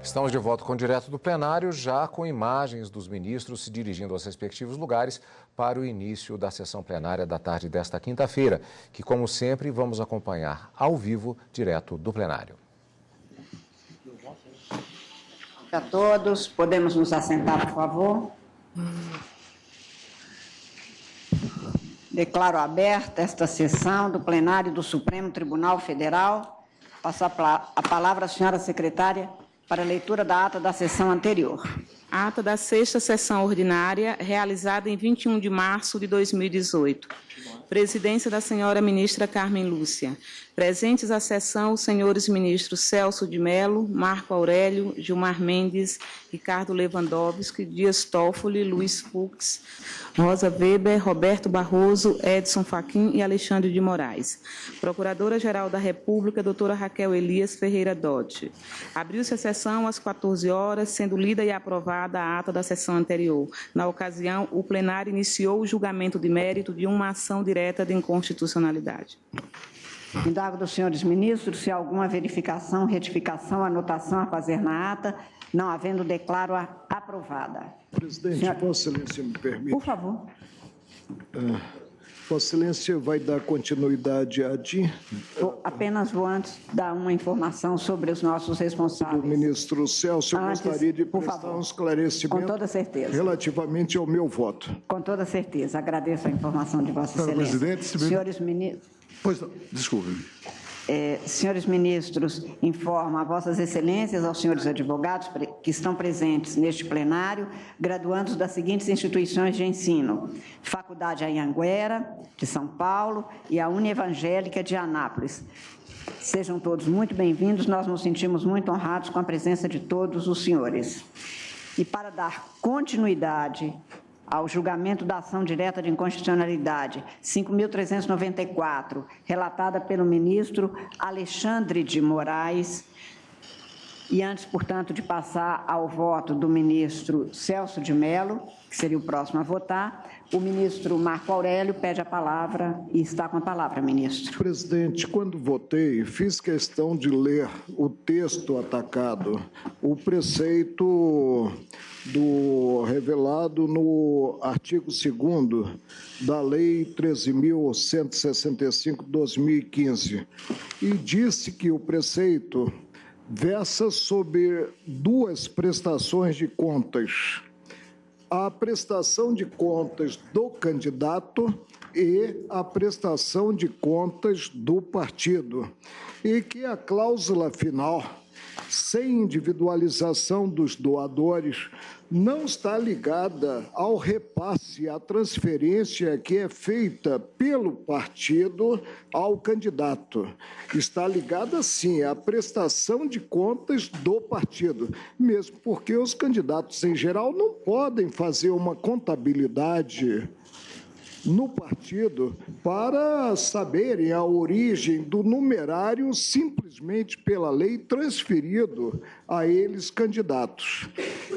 Estamos de volta com o Direto do Plenário, já com imagens dos ministros se dirigindo aos respectivos lugares para o início da sessão plenária da tarde desta quinta-feira, que, como sempre, vamos acompanhar ao vivo, direto do plenário. A todos, podemos nos assentar, por favor? Declaro aberta esta sessão do plenário do Supremo Tribunal Federal. Passo a palavra à senhora secretária para a leitura da ata da sessão anterior. A ata da sexta sessão ordinária, realizada em 21 de março de 2018. Presidência da senhora ministra Carmen Lúcia. Presentes à sessão os senhores ministros Celso de Mello, Marco Aurélio, Gilmar Mendes, Ricardo Lewandowski, Dias Toffoli, Luiz Fux, Rosa Weber, Roberto Barroso, Edson Fachin e Alexandre de Moraes. Procuradora-Geral da República, doutora Raquel Elias Ferreira Dodge. Abriu-se a sessão às 14 horas, sendo lida e aprovada a ata da sessão anterior. Na ocasião, o plenário iniciou o julgamento de mérito de uma ação direta de inconstitucionalidade. Indago dos senhores ministros se há alguma verificação, retificação, anotação a fazer na ata. Não havendo, declaro-a aprovada. Presidente, Vossa Excelência me permite. Por favor. Vossa Excelência vai dar continuidade à DI? Apenas vou antes dar uma informação sobre os nossos responsáveis. Do ministro Celso, eu gostaria de prestar um esclarecimento. Com toda certeza. Relativamente ao meu voto. Com toda certeza. Agradeço a informação de Vossa Excelência. Presidente, senhores ministros. Pois não, desculpe. Senhores ministros, informo a Vossas Excelências, aos senhores advogados que estão presentes neste plenário, graduandos das seguintes instituições de ensino: Faculdade Anhanguera, de São Paulo, e a Unievangélica de Anápolis. Sejam todos muito bem-vindos, nós nos sentimos muito honrados com a presença de todos os senhores. E para dar continuidade ao julgamento da ação direta de inconstitucionalidade 5.394, relatada pelo ministro Alexandre de Moraes, e antes, portanto, de passar ao voto do ministro Celso de Mello, que seria o próximo a votar, o ministro Marco Aurélio pede a palavra e está com a palavra, ministro. Presidente, quando votei, fiz questão de ler o texto atacado, o preceito revelado no artigo 2º da Lei 13.165/2015, e disse que o preceito versa sobre duas prestações de contas: a prestação de contas do candidato e a prestação de contas do partido, e que a cláusula final, sem individualização dos doadores, não está ligada ao repasse, à transferência que é feita pelo partido ao candidato. Está ligada, sim, à prestação de contas do partido, mesmo porque os candidatos, em geral, não podem fazer uma contabilidade no partido para saberem a origem do numerário simplesmente pela lei transferido a eles candidatos.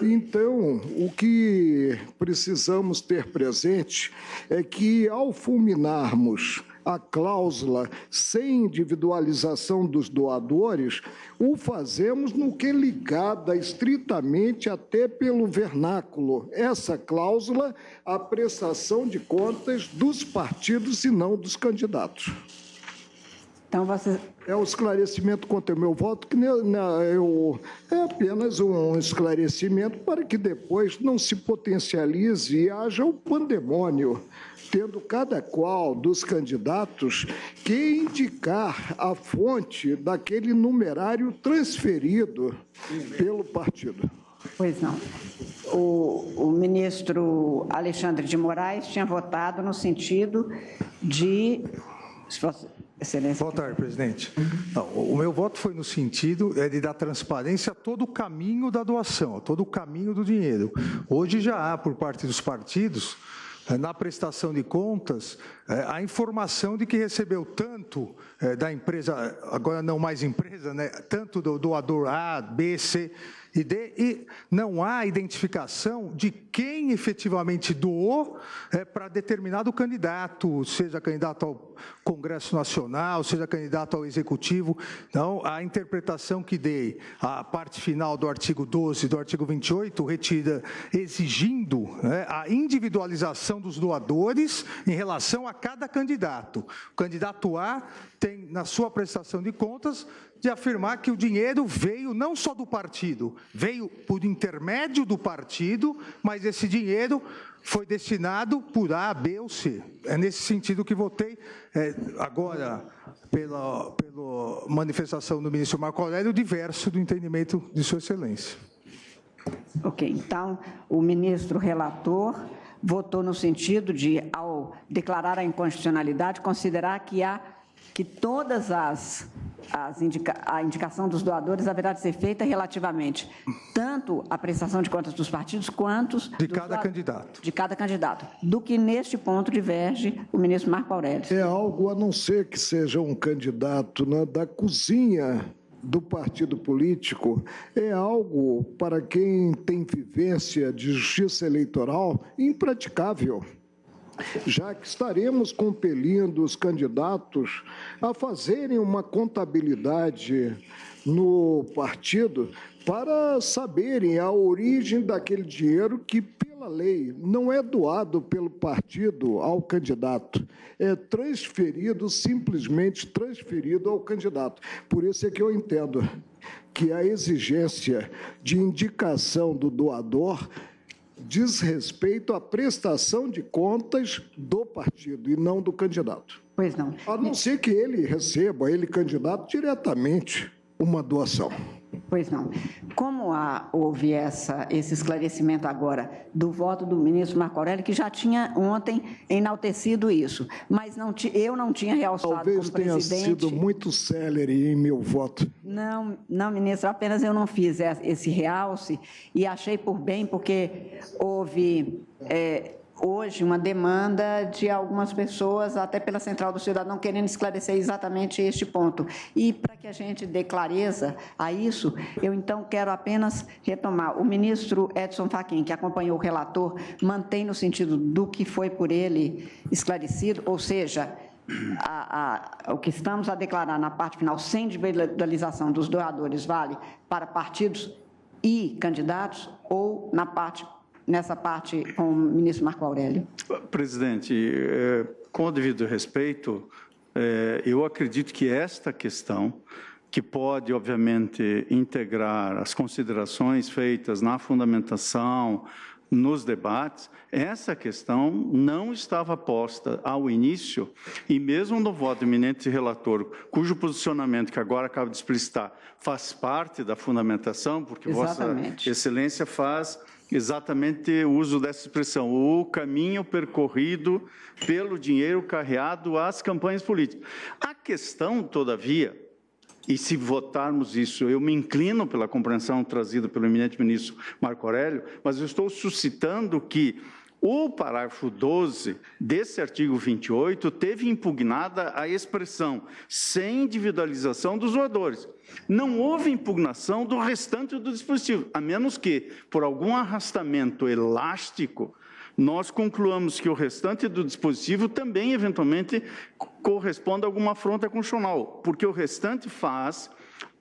Então, o que precisamos ter presente é que, ao fulminarmos a cláusula sem individualização dos doadores, o fazemos no que é ligada estritamente até pelo vernáculo, essa cláusula, à prestação de contas dos partidos e não dos candidatos. Então, você... É um esclarecimento quanto ao meu voto, que é apenas um esclarecimento para que depois não se potencialize e haja o pandemônio, tendo cada qual dos candidatos que indicar a fonte daquele numerário transferido pelo partido. Pois não. O ministro Alexandre de Moraes tinha votado no sentido de... Excelência. Boa tarde, presidente. Não, o meu voto foi no sentido de dar transparência a todo o caminho da doação, a todo o caminho do dinheiro. Hoje já há, por parte dos partidos, na prestação de contas, a informação de que recebeu tanto da empresa, agora não mais empresa, né, tanto do doador A, B, C e D, e não há identificação de quem efetivamente doou para determinado candidato, seja candidato ao Congresso Nacional, seja candidato ao Executivo. Então, a interpretação que dei, a parte final do artigo 12 do artigo 28, retida exigindo, né, a individualização dos doadores em relação a cada candidato. O candidato A tem, na sua prestação de contas, de afirmar que o dinheiro veio não só do partido, veio por intermédio do partido, mas esse dinheiro foi destinado por A, B ou C. É nesse sentido que votei. Agora, pela manifestação do ministro Marco Aurélio, diverso do entendimento de Sua Excelência. Ok, então, o ministro relator votou no sentido de, ao declarar a inconstitucionalidade, considerar que todas a indicação dos doadores haverá de ser feita relativamente tanto à prestação de contas dos partidos quanto de cada candidato. De cada candidato. Do que neste ponto diverge o ministro Marco Aurélio. É algo, a não ser que seja um candidato, né, da cozinha do partido político, é algo, para quem tem vivência de justiça eleitoral, impraticável, já que estaremos compelindo os candidatos a fazerem uma contabilidade no partido para saberem a origem daquele dinheiro que, pela lei, não é doado pelo partido ao candidato, é transferido, simplesmente transferido ao candidato. Por isso é que eu entendo que a exigência de indicação do doador diz respeito à prestação de contas do partido e não do candidato. Pois não. A não ser que ele receba, ele candidato, diretamente uma doação. Pois não. Como houve esse esclarecimento agora do voto do ministro Marco Aurélio, que já tinha ontem enaltecido isso, mas eu não tinha realçado Talvez como presidente... tenha sido muito célere em meu voto. Não, ministro, apenas eu não fiz esse realce e achei por bem, porque houve... hoje, uma demanda de algumas pessoas, até pela Central do Cidadão, querendo esclarecer exatamente este ponto. E, para que a gente dê clareza a isso, eu, então, quero apenas retomar. O ministro Edson Fachin, que acompanhou o relator, mantém no sentido do que foi por ele esclarecido, ou seja, o que estamos a declarar na parte final, sem individualização dos doadores, vale para partidos e candidatos, ou nessa parte com o ministro Marco Aurélio? Presidente, com o devido respeito, eu acredito que esta questão, que pode, obviamente, integrar as considerações feitas na fundamentação, nos debates, essa questão não estava posta ao início, e mesmo no voto eminente relator, cujo posicionamento que agora acaba de explicitar faz parte da fundamentação, porque Exatamente. Vossa Excelência faz exatamente o uso dessa expressão, o caminho percorrido pelo dinheiro carreado às campanhas políticas. A questão, todavia, e se votarmos isso, eu me inclino pela compreensão trazida pelo eminente ministro Marco Aurélio, mas eu estou suscitando que o parágrafo 12 desse artigo 28 teve impugnada a expressão sem individualização dos doadores. Não houve impugnação do restante do dispositivo, a menos que, por algum arrastamento elástico, nós concluamos que o restante do dispositivo também, eventualmente, corresponde a alguma afronta constitucional, porque o restante faz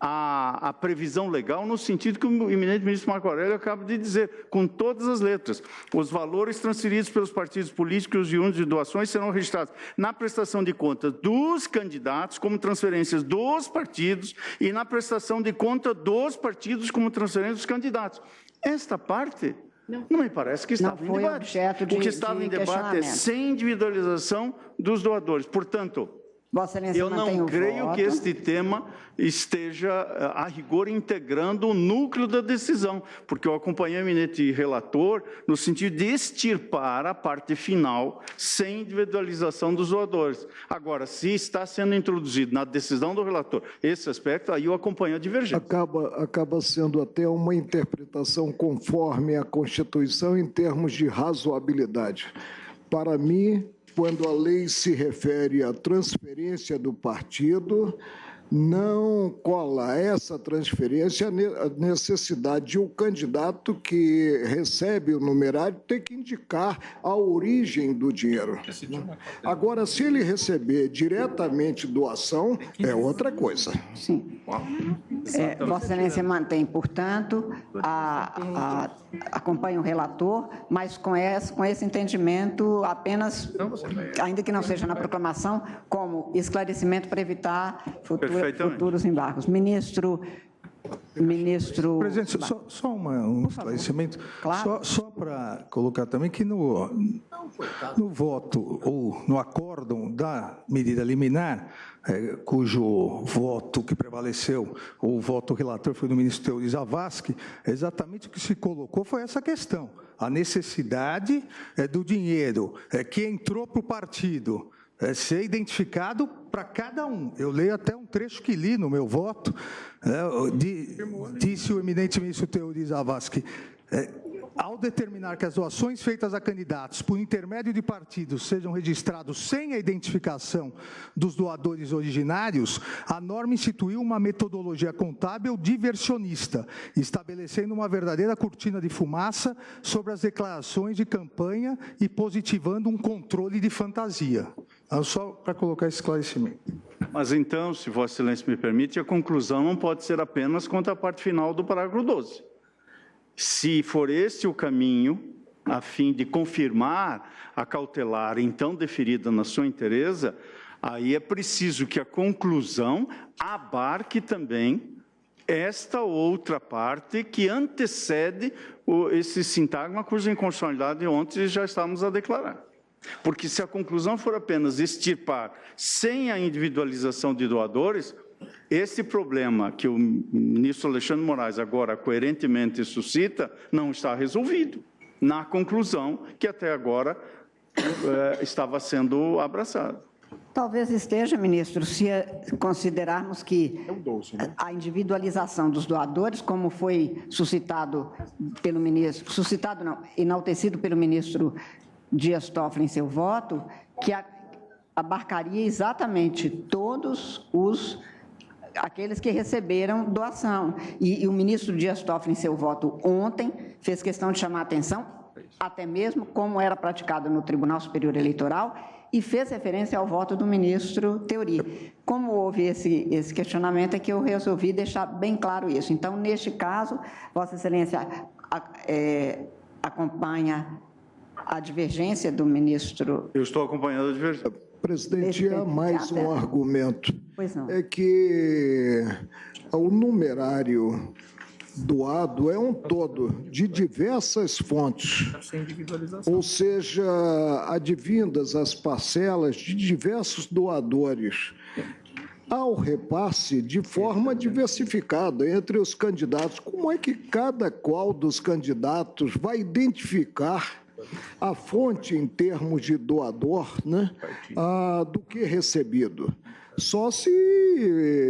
a previsão legal no sentido que o eminente ministro Marco Aurélio acaba de dizer, com todas as letras. Os valores transferidos pelos partidos políticos e oriundos de doações serão registrados na prestação de contas dos candidatos como transferências dos partidos e na prestação de conta dos partidos como transferências dos candidatos. Esta parte... Não me parece que estava em debate. O que estava em debate é sem individualização dos doadores. Portanto, eu não creio que este tema esteja, a rigor, integrando o núcleo da decisão, porque eu acompanhei o eminente relator no sentido de extirpar a parte final sem individualização dos doadores. Agora, se está sendo introduzido na decisão do relator esse aspecto, aí eu acompanho a divergência. Acaba sendo até uma interpretação conforme a Constituição em termos de razoabilidade. Para mim, quando a lei se refere à transferência do partido, não cola essa transferência a necessidade de o candidato que recebe o numerário ter que indicar a origem do dinheiro. Agora, se ele receber diretamente doação, é outra coisa. Sim. Vossa Excelência mantém, portanto, acompanha o relator, mas com esse entendimento apenas, ainda que não seja na proclamação, como esclarecimento para evitar futuros embargos. Ministro... Presidente, só um esclarecimento. Claro. Só para colocar também que no voto ou no acórdão da medida liminar, cujo voto que prevaleceu, ou o voto relator foi do ministro Teori Zavascki, exatamente o que se colocou foi essa questão. A necessidade do dinheiro que entrou para o partido ser identificado para cada um. Eu leio até um trecho que li no meu voto, disse o eminente ministro Teori Zavascki, ao determinar que as doações feitas a candidatos por intermédio de partidos sejam registrados sem a identificação dos doadores originários, a norma instituiu uma metodologia contábil diversionista, estabelecendo uma verdadeira cortina de fumaça sobre as declarações de campanha e positivando um controle de fantasia. Só para colocar esse esclarecimento. Mas então, se Vossa Excelência me permite, a conclusão não pode ser apenas quanto à parte final do parágrafo 12. Se for esse o caminho, a fim de confirmar a cautelar então deferida na sua inteireza, aí é preciso que a conclusão abarque também esta outra parte que antecede esse sintagma cuja inconstitucionalidade ontem já estávamos a declarar. Porque se a conclusão for apenas extirpar sem a individualização de doadores, esse problema que o ministro Alexandre de Moraes agora coerentemente suscita não está resolvido na conclusão que até agora estava sendo abraçada. Talvez esteja, ministro, se considerarmos que a individualização dos doadores, como foi suscitado pelo ministro, enaltecido pelo ministro Dias Toffoli em seu voto, que abarcaria exatamente todos aqueles que receberam doação. E o ministro Dias Toffoli, em seu voto ontem, fez questão de chamar a atenção, até mesmo como era praticado no Tribunal Superior Eleitoral, e fez referência ao voto do ministro Teori. Como houve esse questionamento, é que eu resolvi deixar bem claro isso. Então, neste caso, Vossa Excelência acompanha a divergência do ministro... Eu estou acompanhando a divergência. Presidente, há mais um argumento. Pois não. É que o numerário doado é um todo, de diversas fontes. Ou seja, advindas as parcelas de diversos doadores, ao repasse de forma diversificada entre os candidatos. Como é que cada qual dos candidatos vai identificar a fonte em termos de doador, né, do que recebido? Só se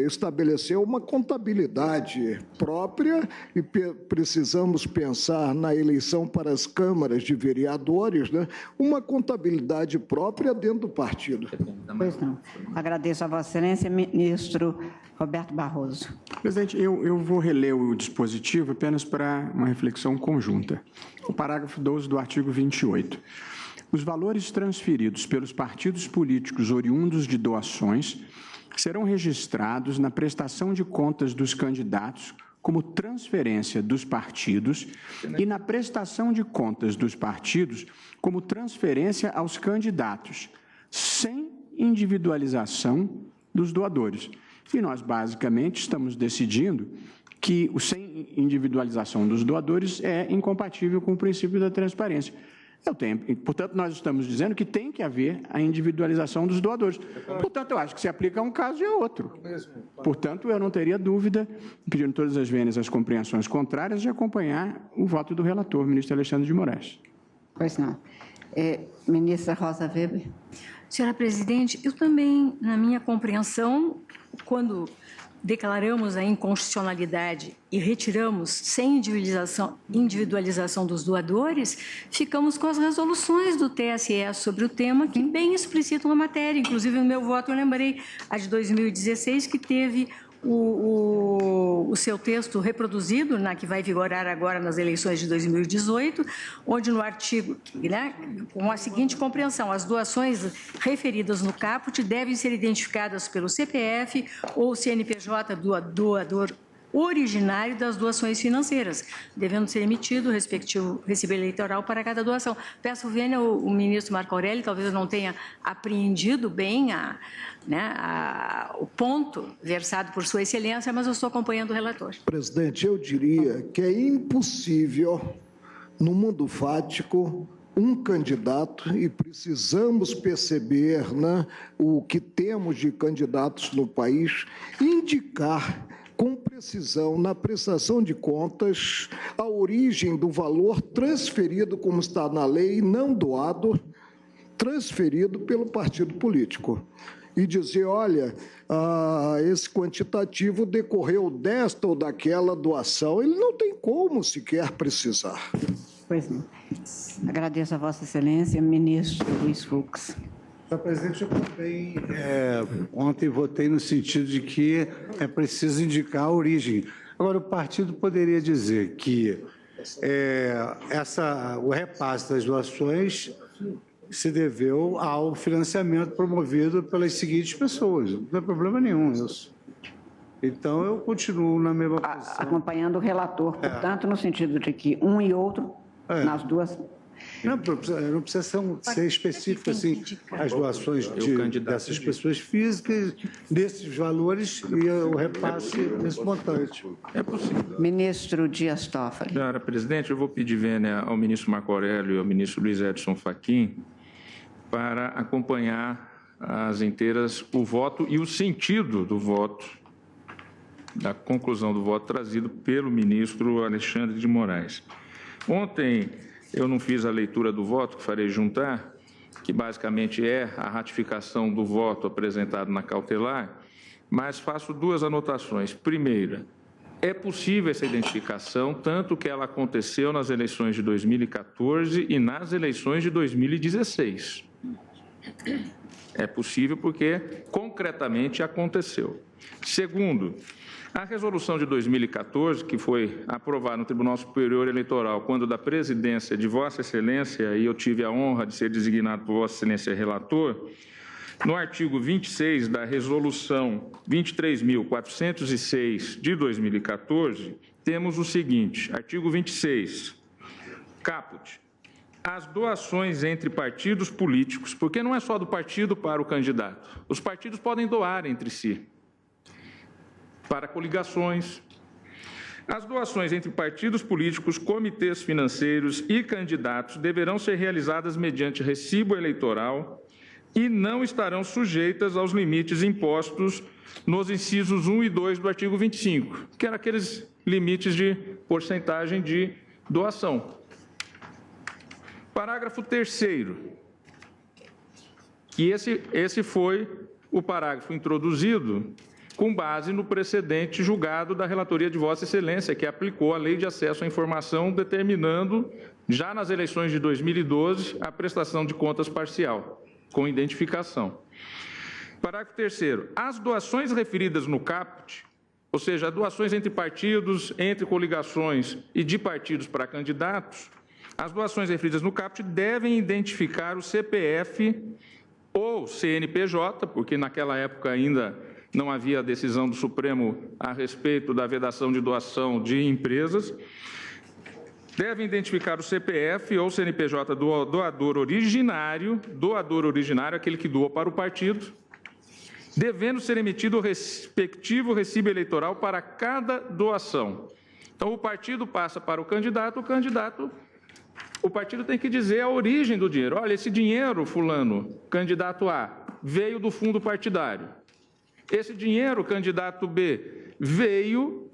estabelecer uma contabilidade própria, e precisamos pensar na eleição para as câmaras de vereadores, né, uma contabilidade própria dentro do partido. Pois não. Agradeço a Vossa Excelência, ministro Roberto Barroso. Presidente, eu vou reler o dispositivo apenas para uma reflexão conjunta. O parágrafo 12 do artigo 28. Os valores transferidos pelos partidos políticos oriundos de doações serão registrados na prestação de contas dos candidatos como transferência dos partidos e na prestação de contas dos partidos como transferência aos candidatos, sem individualização dos doadores. E nós, basicamente, estamos decidindo que o sem individualização dos doadores é incompatível com o princípio da transparência. Portanto, nós estamos dizendo que tem que haver a individualização dos doadores. Portanto, eu acho que se aplica a um caso e a outro. Portanto, eu não teria dúvida, pedindo todas as vezes as compreensões contrárias, de acompanhar o voto do relator, ministro Alexandre de Moraes. Pois não. Ministra Rosa Weber. Senhora presidente, eu também, na minha compreensão, quando declaramos a inconstitucionalidade e retiramos sem individualização dos doadores, ficamos com as resoluções do TSE sobre o tema que bem explicitam a matéria. Inclusive, no meu voto, eu lembrei a de 2016, que teve o seu texto reproduzido, que vai vigorar agora nas eleições de 2018, onde no artigo, com a seguinte compreensão: as doações referidas no caput devem ser identificadas pelo CPF ou CNPJ do doador originário das doações financeiras, devendo ser emitido o respectivo recibo eleitoral para cada doação. Peço vênia o ministro Marco Aurélio, talvez eu não tenha apreendido bem o ponto versado por Sua Excelência, mas eu estou acompanhando o relator. Presidente, eu diria que é impossível, no mundo fático, um candidato, e precisamos perceber o que temos de candidatos no país, indicar com precisão, na prestação de contas, a origem do valor transferido, como está na lei, não doado, transferido pelo partido político. E dizer, olha, esse quantitativo decorreu desta ou daquela doação. Ele não tem como sequer precisar. Pois não. Agradeço a Vossa Excelência, ministro Luiz Fux. Senhor presidente, eu também ontem votei no sentido de que é preciso indicar a origem. Agora, o partido poderia dizer que o repasse das doações se deveu ao financiamento promovido pelas seguintes pessoas. Não tem problema nenhum isso. Então, eu continuo na mesma posição. Acompanhando o relator, portanto, no sentido de que um e outro, nas duas... Não precisa ser específico assim, as doações dessas pessoas físicas, desses valores e o repasse desse montante. É possível. Ministro Dias Toffoli. Senhora presidente, eu vou pedir vênia ao ministro Marco Aurélio e ao ministro Luiz Edson Fachin para acompanhar às inteiras o voto e o sentido do voto, da conclusão do voto trazido pelo ministro Alexandre de Moraes. Ontem eu não fiz a leitura do voto, que farei juntar, que basicamente é a ratificação do voto apresentado na cautelar, mas faço duas anotações. Primeira, é possível essa identificação, tanto que ela aconteceu nas eleições de 2014 e nas eleições de 2016. É possível porque concretamente aconteceu. Segundo, a resolução de 2014, que foi aprovada no Tribunal Superior Eleitoral, quando da presidência de Vossa Excelência, e eu tive a honra de ser designado por Vossa Excelência relator, no artigo 26 da resolução 23.406 de 2014, temos o seguinte, artigo 26, caput, as doações entre partidos políticos, porque não é só do partido para o candidato, os partidos podem doar entre si, para coligações. As doações entre partidos políticos, comitês financeiros e candidatos deverão ser realizadas mediante recibo eleitoral e não estarão sujeitas aos limites impostos nos incisos 1 e 2 do artigo 25, que eram aqueles limites de porcentagem de doação. Parágrafo 3º, e esse foi o parágrafo introduzido com base no precedente julgado da relatoria de Vossa Excelência, que aplicou a Lei de Acesso à Informação, determinando, já nas eleições de 2012, a prestação de contas parcial, com identificação. Parágrafo 3º. As doações referidas no caput, ou seja, doações entre partidos, entre coligações e de partidos para candidatos, as doações referidas no caput devem identificar o CPF ou CNPJ, porque naquela época ainda não havia decisão do Supremo a respeito da vedação de doação de empresas, devem identificar o CPF ou CNPJ do doador originário, aquele que doou para o partido, devendo ser emitido o respectivo recibo eleitoral para cada doação. Então, o partido passa para o candidato, o partido tem que dizer a origem do dinheiro. Olha, esse dinheiro, fulano, candidato A, veio do fundo partidário. Esse dinheiro, candidato B, veio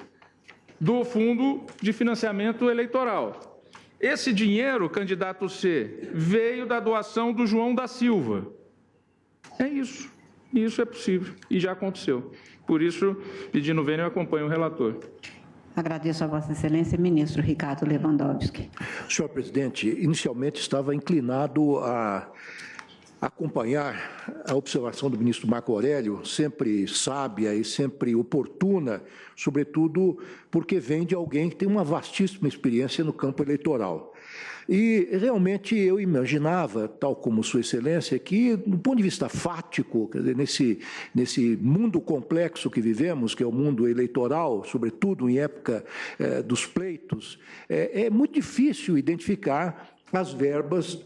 do fundo de financiamento eleitoral. Esse dinheiro, candidato C, veio da doação do João da Silva. É isso. Isso é possível e já aconteceu. Por isso, pedindo vênia, eu acompanho o relator. Agradeço a Vossa Excelência, ministro Ricardo Lewandowski. Senhor presidente, inicialmente estava inclinado a acompanhar a observação do ministro Marco Aurélio, sempre sábia e sempre oportuna, sobretudo porque vem de alguém que tem uma vastíssima experiência no campo eleitoral. E, realmente, eu imaginava, tal como Sua Excelência, que, do ponto de vista fático, quer dizer, nesse mundo complexo que vivemos, que é o mundo eleitoral, sobretudo em época dos pleitos, é muito difícil identificar as verbas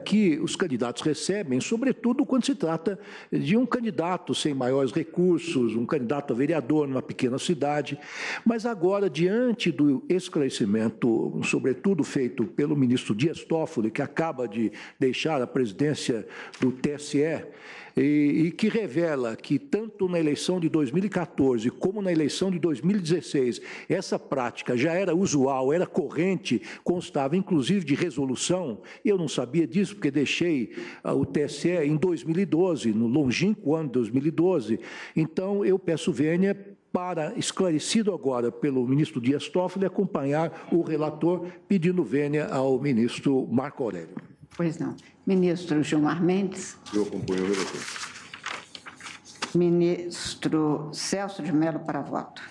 que os candidatos recebem, sobretudo quando se trata de um candidato sem maiores recursos, um candidato a vereador numa pequena cidade. Mas agora, diante do esclarecimento, sobretudo feito pelo ministro Dias Toffoli, que acaba de deixar a presidência do TSE, e que revela que, tanto na eleição de 2014 como na eleição de 2016, essa prática já era usual, era corrente, constava inclusive de resolução. Eu não sabia disso, porque deixei o TSE em 2012, no longínquo ano de 2012. Então, eu peço vênia para, esclarecido agora pelo ministro Dias Toffoli, acompanhar o relator, pedindo vênia ao ministro Marco Aurélio. Pois não. Ministro Gilmar Mendes. Eu acompanho o relator. Ministro Celso de Mello para voto.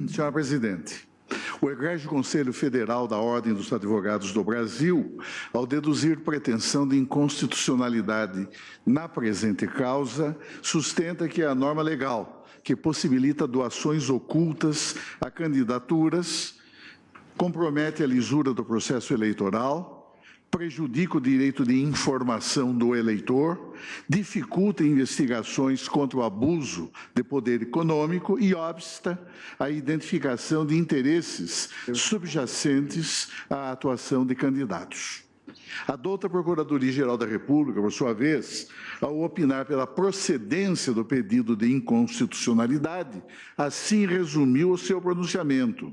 Senhora Presidente, o Egrégio Conselho Federal da Ordem dos Advogados do Brasil, ao deduzir pretensão de inconstitucionalidade na presente causa, sustenta que a norma legal que possibilita doações ocultas a candidaturas compromete a lisura do processo eleitoral, prejudica o direito de informação do eleitor, dificulta investigações contra o abuso de poder econômico e obsta a identificação de interesses subjacentes à atuação de candidatos. A douta Procuradoria-Geral da República, por sua vez, ao opinar pela procedência do pedido de inconstitucionalidade, assim resumiu o seu pronunciamento.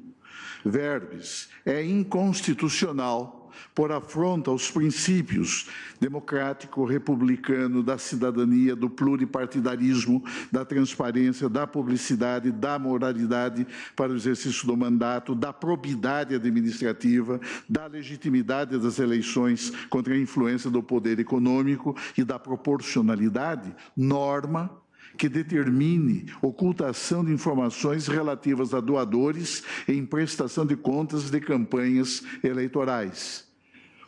Verbis, é inconstitucional por afronta aos princípios democrático, republicano, da cidadania, do pluripartidarismo, da transparência, da publicidade, da moralidade para o exercício do mandato, da probidade administrativa, da legitimidade das eleições contra a influência do poder econômico e da proporcionalidade, norma que determine ocultação de informações relativas a doadores em prestação de contas de campanhas eleitorais.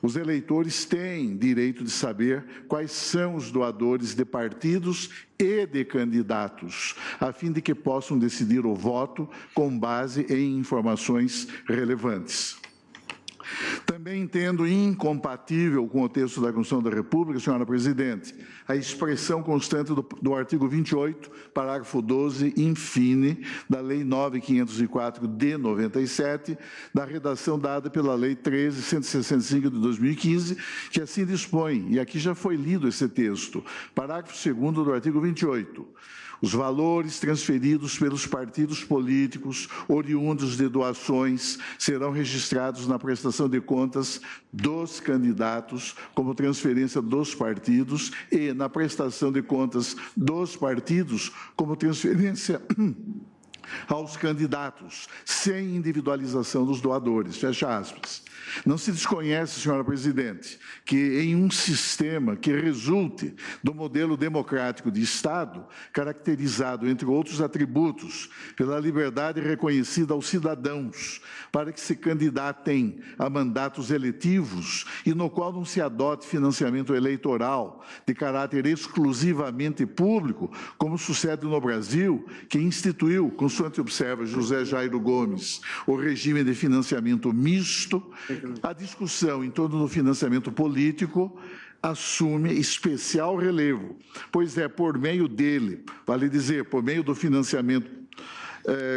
Os eleitores têm direito de saber quais são os doadores de partidos e de candidatos, a fim de que possam decidir o voto com base em informações relevantes. Também entendo incompatível com o texto da Constituição da República, senhora Presidente, a expressão constante do artigo 28, parágrafo 12, infine, da Lei 9.504 de 97, da redação dada pela Lei 13.165 de 2015, que assim dispõe, e aqui já foi lido esse texto, parágrafo 2º do artigo 28. Os valores transferidos pelos partidos políticos oriundos de doações serão registrados na prestação de contas dos candidatos como transferência dos partidos e na prestação de contas dos partidos como transferência aos candidatos, sem individualização dos doadores. Fecha aspas. Não se desconhece, senhora Presidente, que em um sistema que resulte do modelo democrático de Estado, caracterizado, entre outros atributos, pela liberdade reconhecida aos cidadãos, para que se candidatem a mandatos eletivos e no qual não se adote financiamento eleitoral de caráter exclusivamente público, como sucede no Brasil, que instituiu, consoante observa José Jairo Gomes, o regime de financiamento misto. A discussão em torno do financiamento político assume especial relevo, pois é por meio dele, vale dizer, por meio do financiamento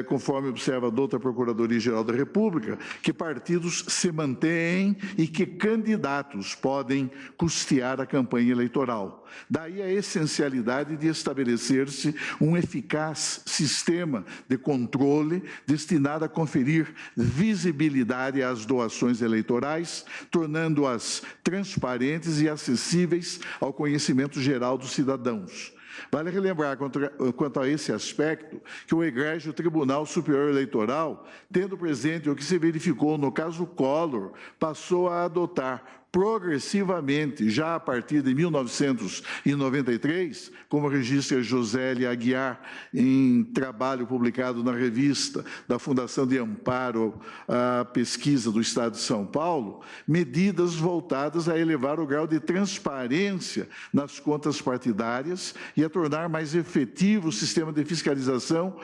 conforme observa a douta Procuradoria-Geral da República, que partidos se mantêm e que candidatos podem custear a campanha eleitoral. Daí a essencialidade de estabelecer-se um eficaz sistema de controle destinado a conferir visibilidade às doações eleitorais, tornando-as transparentes e acessíveis ao conhecimento geral dos cidadãos. Vale relembrar, quanto a esse aspecto, que o egrégio Tribunal Superior Eleitoral, tendo presente o que se verificou no caso Collor, passou a adotar progressivamente, já a partir de 1993, como registra Josélia Aguiar em trabalho publicado na revista da Fundação de Amparo à Pesquisa do Estado de São Paulo, medidas voltadas a elevar o grau de transparência nas contas partidárias e a tornar mais efetivo o sistema de fiscalização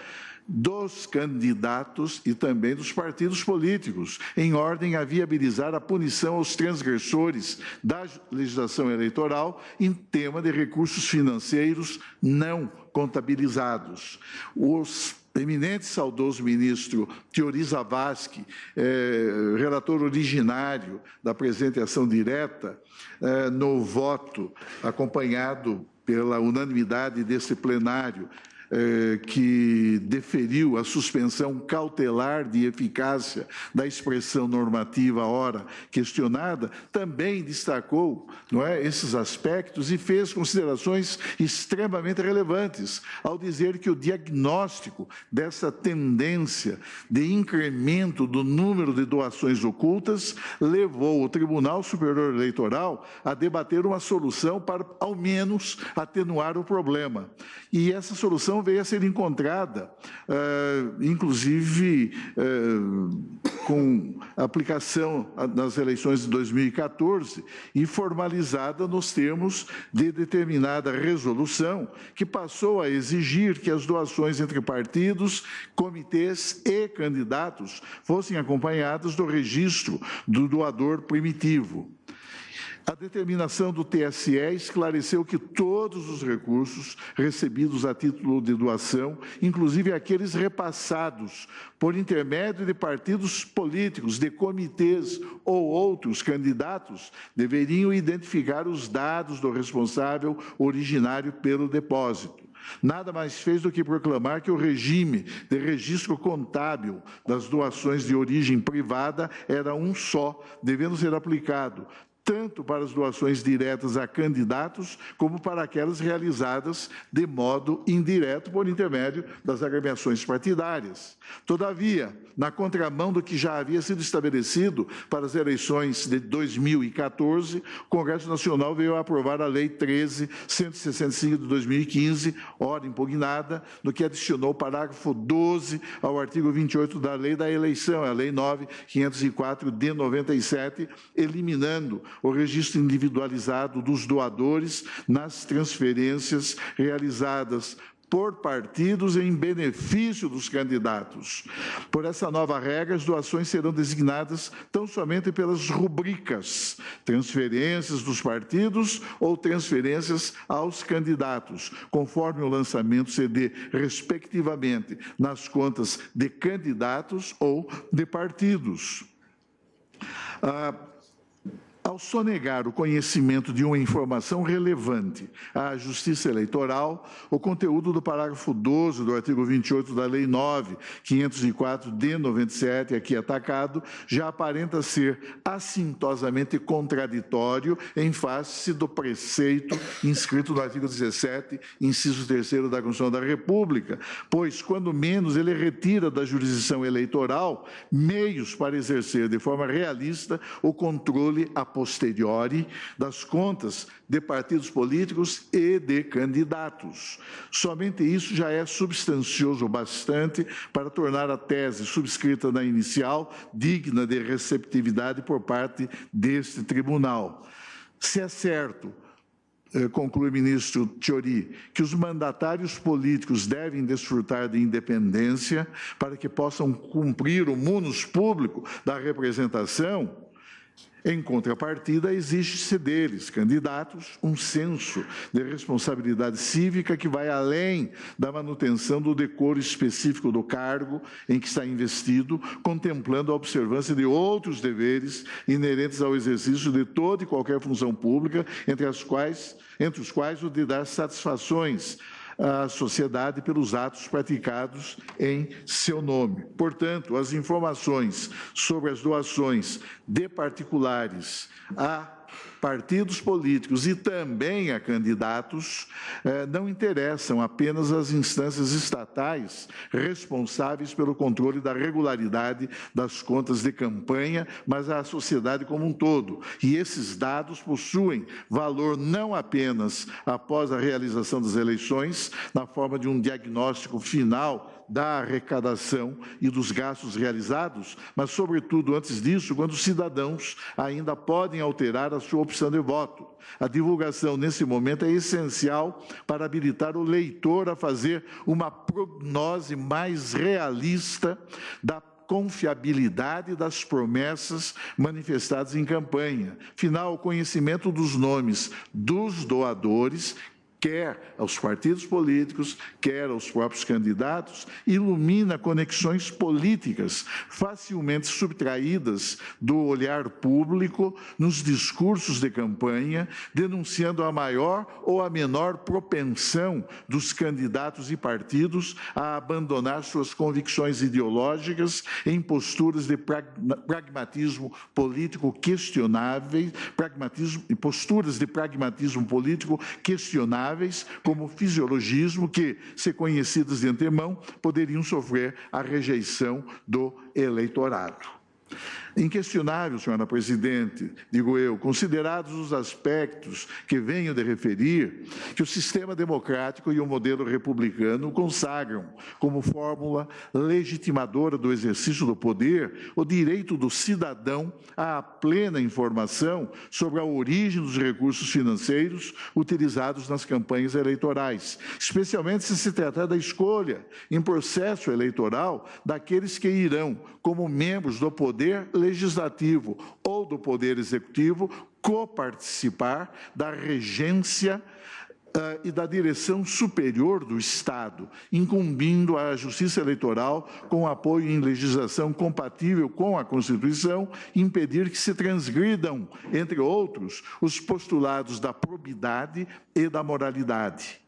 dos candidatos e também dos partidos políticos, em ordem a viabilizar a punição aos transgressores da legislação eleitoral em tema de recursos financeiros não contabilizados. Os eminente saudoso ministro Teori Zavascki, relator originário da presente ação direta, no voto acompanhado pela unanimidade desse plenário, que deferiu a suspensão cautelar de eficácia da expressão normativa ora questionada, também destacou, não é, esses aspectos e fez considerações extremamente relevantes ao dizer que o diagnóstico dessa tendência de incremento do número de doações ocultas levou o Tribunal Superior Eleitoral a debater uma solução para, ao menos, atenuar o problema. E essa solução veio a ser encontrada, inclusive com aplicação nas eleições de 2014 e formalizada nos termos de determinada resolução que passou a exigir que as doações entre partidos, comitês e candidatos fossem acompanhadas do registro do doador primitivo. A determinação do TSE esclareceu que todos os recursos recebidos a título de doação, inclusive aqueles repassados por intermédio de partidos políticos, de comitês ou outros candidatos, deveriam identificar os dados do responsável originário pelo depósito. Nada mais fez do que proclamar que o regime de registro contábil das doações de origem privada era um só, devendo ser aplicado tanto para as doações diretas a candidatos, como para aquelas realizadas de modo indireto por intermédio das agremiações partidárias. Todavia, na contramão do que já havia sido estabelecido para as eleições de 2014, o Congresso Nacional veio a aprovar a Lei 13.165 de 2015, ora impugnada, no que adicionou o parágrafo 12 ao artigo 28 da Lei da Eleição, a Lei 9.504 de 97, eliminando o registro individualizado dos doadores nas transferências realizadas por partidos em benefício dos candidatos. Por essa nova regra, as doações serão designadas tão somente pelas rubricas, transferências dos partidos ou transferências aos candidatos, conforme o lançamento se dê, respectivamente, nas contas de candidatos ou de partidos. Ao sonegar o conhecimento de uma informação relevante à Justiça Eleitoral, o conteúdo do parágrafo 12 do artigo 28 da Lei 9.504 de 97, aqui atacado, já aparenta ser assintosamente contraditório em face do preceito inscrito no artigo 17, inciso 3º da Constituição da República, pois, quando menos, ele retira da jurisdição eleitoral meios para exercer de forma realista o controle a posteriori das contas de partidos políticos e de candidatos. Somente isso já é substancioso bastante para tornar a tese subscrita na inicial digna de receptividade por parte deste tribunal. Se é certo, conclui o ministro Teori, que os mandatários políticos devem desfrutar de independência para que possam cumprir o munus público da representação, em contrapartida, exige-se deles, candidatos, um senso de responsabilidade cívica que vai além da manutenção do decoro específico do cargo em que está investido, contemplando a observância de outros deveres inerentes ao exercício de toda e qualquer função pública, entre os quais o de dar satisfações à sociedade pelos atos praticados em seu nome. Portanto, as informações sobre as doações de particulares a partidos políticos e também a candidatos não interessam apenas as instâncias estatais responsáveis pelo controle da regularidade das contas de campanha, mas à sociedade como um todo. E esses dados possuem valor não apenas após a realização das eleições, na forma de um diagnóstico final da arrecadação e dos gastos realizados, mas, sobretudo, antes disso, quando os cidadãos ainda podem alterar a sua opção de voto. A divulgação, nesse momento, é essencial para habilitar o leitor a fazer uma prognose mais realista da confiabilidade das promessas manifestadas em campanha. Afinal, o conhecimento dos nomes dos doadores, quer aos partidos políticos, quer aos próprios candidatos, ilumina conexões políticas facilmente subtraídas do olhar público nos discursos de campanha, denunciando a maior ou a menor propensão dos candidatos e partidos a abandonar suas convicções ideológicas em posturas de pragmatismo político questionáveis, posturas de pragmatismo político questionáveis, como fisiologismo, que, se conhecidas de antemão, poderiam sofrer a rejeição do eleitorado. Inquestionável, senhora presidente, digo eu, considerados os aspectos que venho de referir, que o sistema democrático e o modelo republicano consagram como fórmula legitimadora do exercício do poder o direito do cidadão à plena informação sobre a origem dos recursos financeiros utilizados nas campanhas eleitorais, especialmente se tratar da escolha em processo eleitoral daqueles que irão, como membros do poder legislativo ou do poder executivo, coparticipar da regência e da direção superior do Estado, incumbindo a Justiça Eleitoral, com apoio em legislação compatível com a Constituição, impedir que se transgridam, entre outros, os postulados da probidade e da moralidade.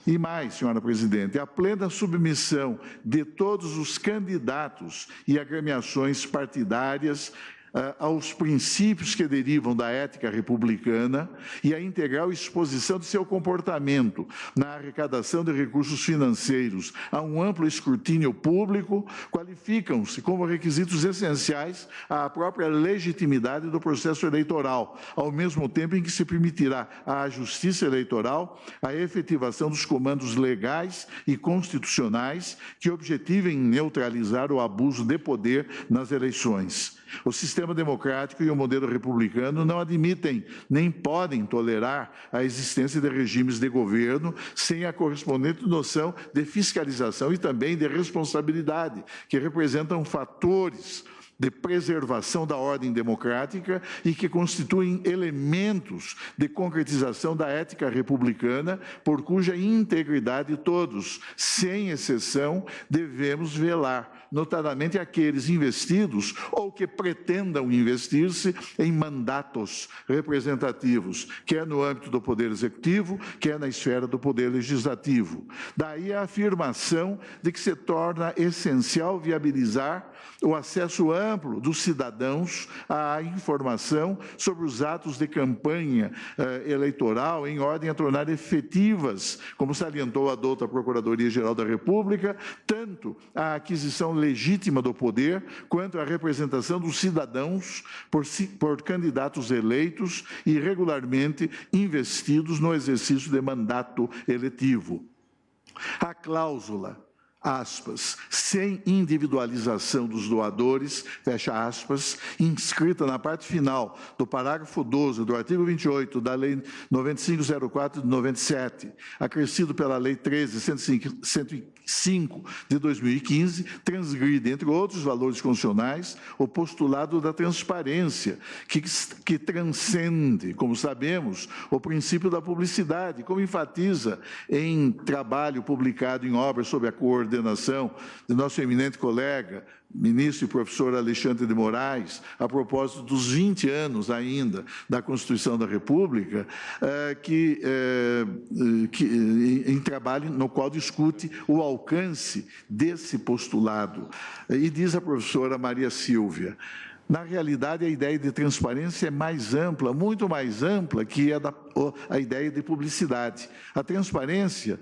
E mais, senhora presidente, a plena submissão de todos os candidatos e agremiações partidárias aos princípios que derivam da ética republicana e a integral exposição de seu comportamento na arrecadação de recursos financeiros a um amplo escrutínio público qualificam-se como requisitos essenciais à própria legitimidade do processo eleitoral, ao mesmo tempo em que se permitirá à Justiça Eleitoral a efetivação dos comandos legais e constitucionais que objetivem neutralizar o abuso de poder nas eleições. O sistema democrático e o modelo republicano não admitem nem podem tolerar a existência de regimes de governo sem a correspondente noção de fiscalização e também de responsabilidade, que representam fatores de preservação da ordem democrática e que constituem elementos de concretização da ética republicana, por cuja integridade todos, sem exceção, devemos velar, notadamente aqueles investidos ou que pretendam investir-se em mandatos representativos, quer no âmbito do Poder Executivo, quer na esfera do Poder Legislativo. Daí a afirmação de que se torna essencial viabilizar o acesso amplo dos cidadãos à informação sobre os atos de campanha eleitoral em ordem a tornar efetivas, como salientou a douta Procuradoria-Geral da República, tanto a aquisição legítima do poder quanto a representação dos cidadãos por candidatos eleitos e regularmente investidos no exercício de mandato eletivo. A cláusula, aspas, sem individualização dos doadores, fecha aspas, inscrita na parte final do parágrafo 12 do artigo 28 da Lei 9504 de 97, acrescido pela Lei 13.105 de 2015, transgride, entre outros valores constitucionais, o postulado da transparência, que transcende, como sabemos, o princípio da publicidade, como enfatiza em trabalho publicado em obras sob a coordenação de nosso eminente colega, ministro e professor Alexandre de Moraes, a propósito dos 20 anos ainda da Constituição da República, em trabalho no qual discute o alcance desse postulado. E diz a professora Maria Silvia: Na realidade, a ideia de transparência é mais ampla, muito mais ampla que a ideia de publicidade. A transparência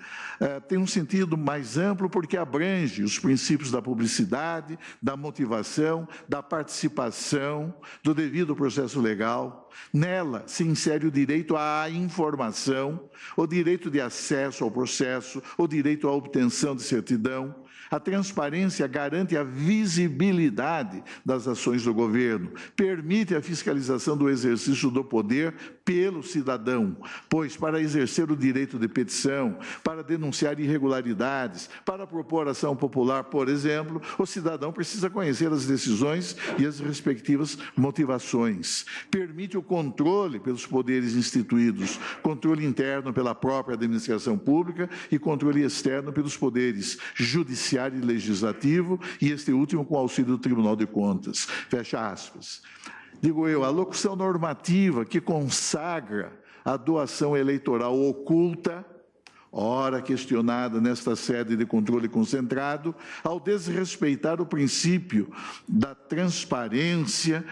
tem um sentido mais amplo porque abrange os princípios da publicidade, da motivação, da participação, do devido processo legal. Nela se insere o direito à informação, o direito de acesso ao processo, o direito à obtenção de certidão. A transparência garante a visibilidade das ações do governo, permite a fiscalização do exercício do poder pelo cidadão, pois para exercer o direito de petição, para denunciar irregularidades, para propor ação popular, por exemplo, o cidadão precisa conhecer as decisões e as respectivas motivações. Permite o controle pelos poderes instituídos, controle interno pela própria administração pública e controle externo pelos poderes judiciário e legislativo, e este último com auxílio do Tribunal de Contas. Fecha aspas. Digo eu, a locução normativa que consagra a doação eleitoral oculta, ora questionada nesta sede de controle concentrado, ao desrespeitar o princípio da transparência,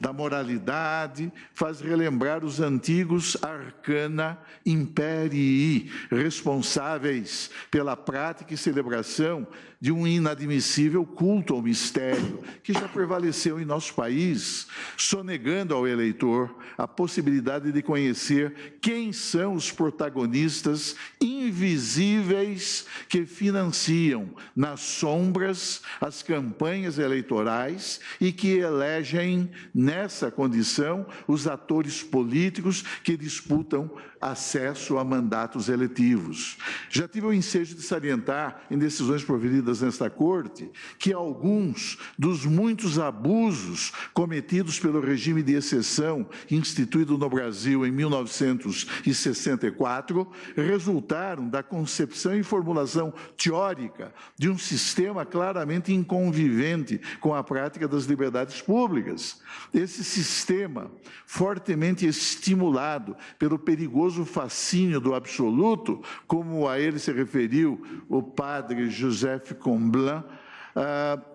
da moralidade, faz relembrar os antigos arcana imperii, responsáveis pela prática e celebração de um inadmissível culto ao mistério, que já prevaleceu em nosso país, sonegando ao eleitor a possibilidade de conhecer quem são os protagonistas invisíveis que financiam nas sombras as campanhas eleitorais e que elegem, nessa condição, os atores políticos que disputam acesso a mandatos eletivos. Já tive o ensejo de salientar, em decisões proferidas nesta Corte, que alguns dos muitos abusos cometidos pelo regime de exceção instituído no Brasil em 1964 resultaram da concepção e formulação teórica de um sistema claramente inconvivente com a prática das liberdades públicas. Esse sistema, fortemente estimulado pelo perigoso fascínio do absoluto, como a ele se referiu o padre Joseph Comblan,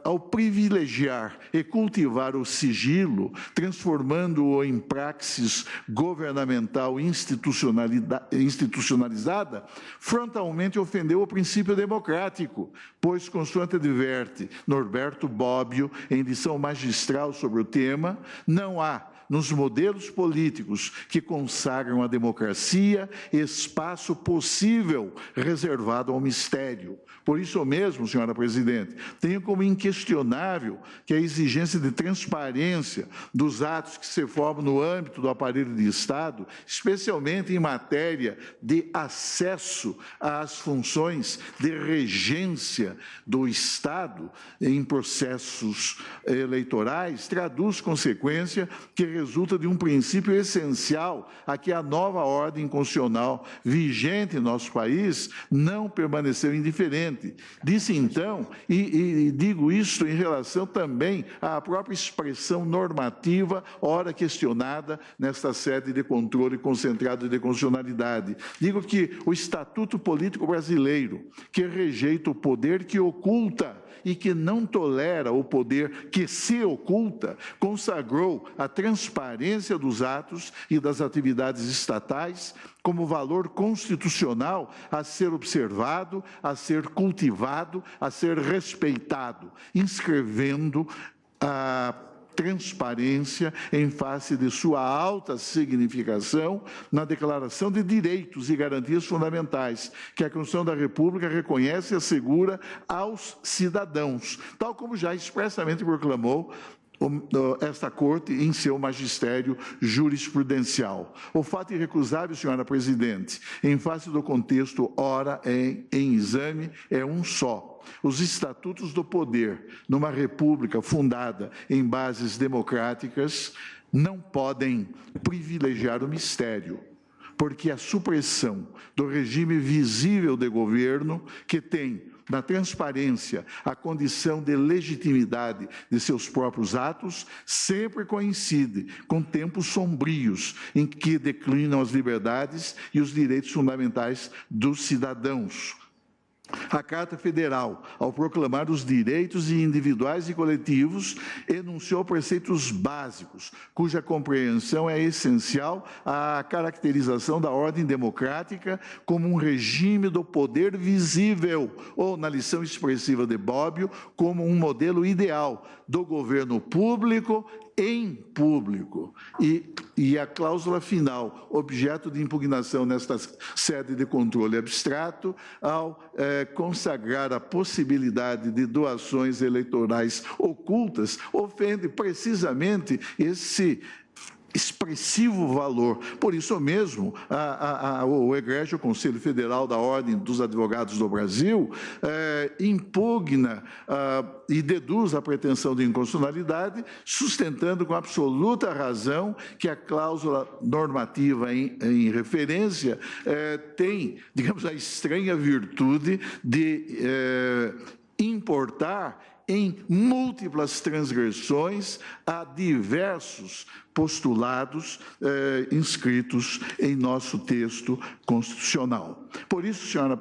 ao privilegiar e cultivar o sigilo, transformando-o em praxis governamental institucionalizada, frontalmente ofendeu o princípio democrático, pois, consoante adverte Norberto Bobbio, em lição magistral sobre o tema, não há nos modelos políticos que consagram a democracia, espaço possível reservado ao mistério. Por isso mesmo, senhora presidente, tenho como inquestionável que a exigência de transparência dos atos que se formam no âmbito do aparelho de Estado, especialmente em matéria de acesso às funções de regência do Estado em processos eleitorais, traduz consequência que resulta de um princípio essencial a que a nova ordem constitucional vigente em nosso país não permaneceu indiferente. Disse então, e digo isto em relação também à própria expressão normativa, ora questionada nesta sede de controle concentrado de constitucionalidade. Digo que o Estatuto Político Brasileiro, que rejeita o poder que oculta e que não tolera o poder que se oculta, consagrou a transparência dos atos e das atividades estatais como valor constitucional a ser observado, a ser cultivado, a ser respeitado, inscrevendo a transparência em face de sua alta significação na Declaração de Direitos e Garantias Fundamentais, que a Constituição da República reconhece e assegura aos cidadãos, tal como já expressamente proclamou esta Corte em seu magistério jurisprudencial. O fato irrecusável, senhora presidente, em face do contexto ora em exame, é um só. Os estatutos do poder, numa república fundada em bases democráticas, não podem privilegiar o mistério, porque a supressão do regime visível de governo, que tem na transparência a condição de legitimidade de seus próprios atos, sempre coincide com tempos sombrios em que declinam as liberdades e os direitos fundamentais dos cidadãos. A Carta Federal, ao proclamar os direitos individuais e coletivos, enunciou preceitos básicos, cuja compreensão é essencial à caracterização da ordem democrática como um regime do poder visível, ou, na lição expressiva de Bobbio, como um modelo ideal do governo público em público. E a cláusula final, objeto de impugnação nesta sede de controle abstrato, ao consagrar a possibilidade de doações eleitorais ocultas, ofende precisamente esse expressivo valor. Por isso mesmo, o Egrégio Conselho Federal da Ordem dos Advogados do Brasil impugna e deduz a pretensão de inconstitucionalidade, sustentando com absoluta razão que a cláusula normativa em referência tem, digamos, a estranha virtude de importar em múltiplas transgressões a diversos postulados inscritos em nosso texto constitucional. Por isso, senhora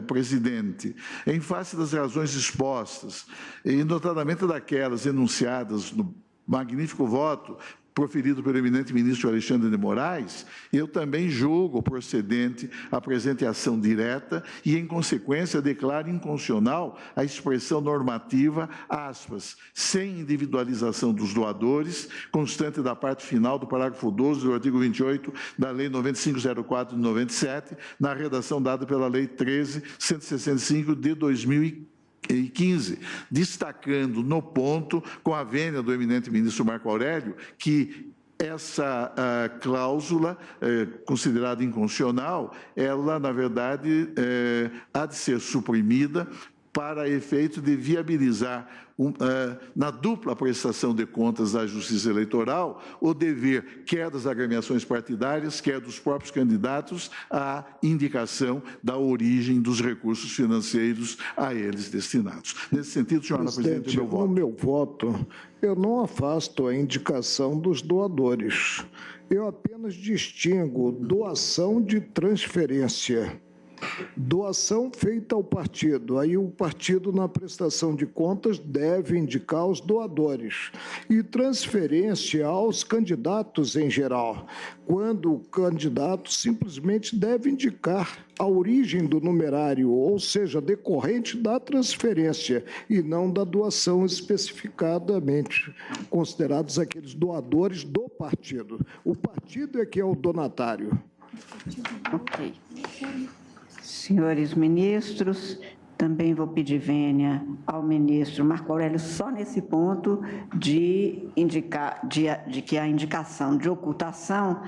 presidente, em face das razões expostas, e notadamente daquelas enunciadas no magnífico voto proferido pelo eminente ministro Alexandre de Moraes, eu também julgo procedente a presente ação direta e, em consequência, declaro inconstitucional a expressão normativa, aspas, sem individualização dos doadores, constante da parte final do parágrafo 12 do artigo 28 da Lei 9504 de 97, na redação dada pela Lei 13.165 de 2015, destacando no ponto, com a vênia do eminente ministro Marco Aurélio, que essa cláusula, considerada inconstitucional, ela, na verdade, há de ser suprimida para efeito de viabilizar, na dupla prestação de contas da Justiça Eleitoral, o dever, quer das agremiações partidárias, quer dos próprios candidatos, à indicação da origem dos recursos financeiros a eles destinados. Nesse sentido, senhora presidente, meu voto. No meu voto, eu não afasto a indicação dos doadores. Eu apenas distingo doação de transferência. Doação feita ao partido, aí o partido, na prestação de contas, deve indicar os doadores. E transferência aos candidatos em geral, quando o candidato simplesmente deve indicar a origem do numerário, ou seja, decorrente da transferência, e não da doação especificadamente, considerados aqueles doadores do partido. O partido é que é o donatário. Ok. Senhores ministros, também vou pedir vênia ao ministro Marco Aurélio só nesse ponto de que a indicação de ocultação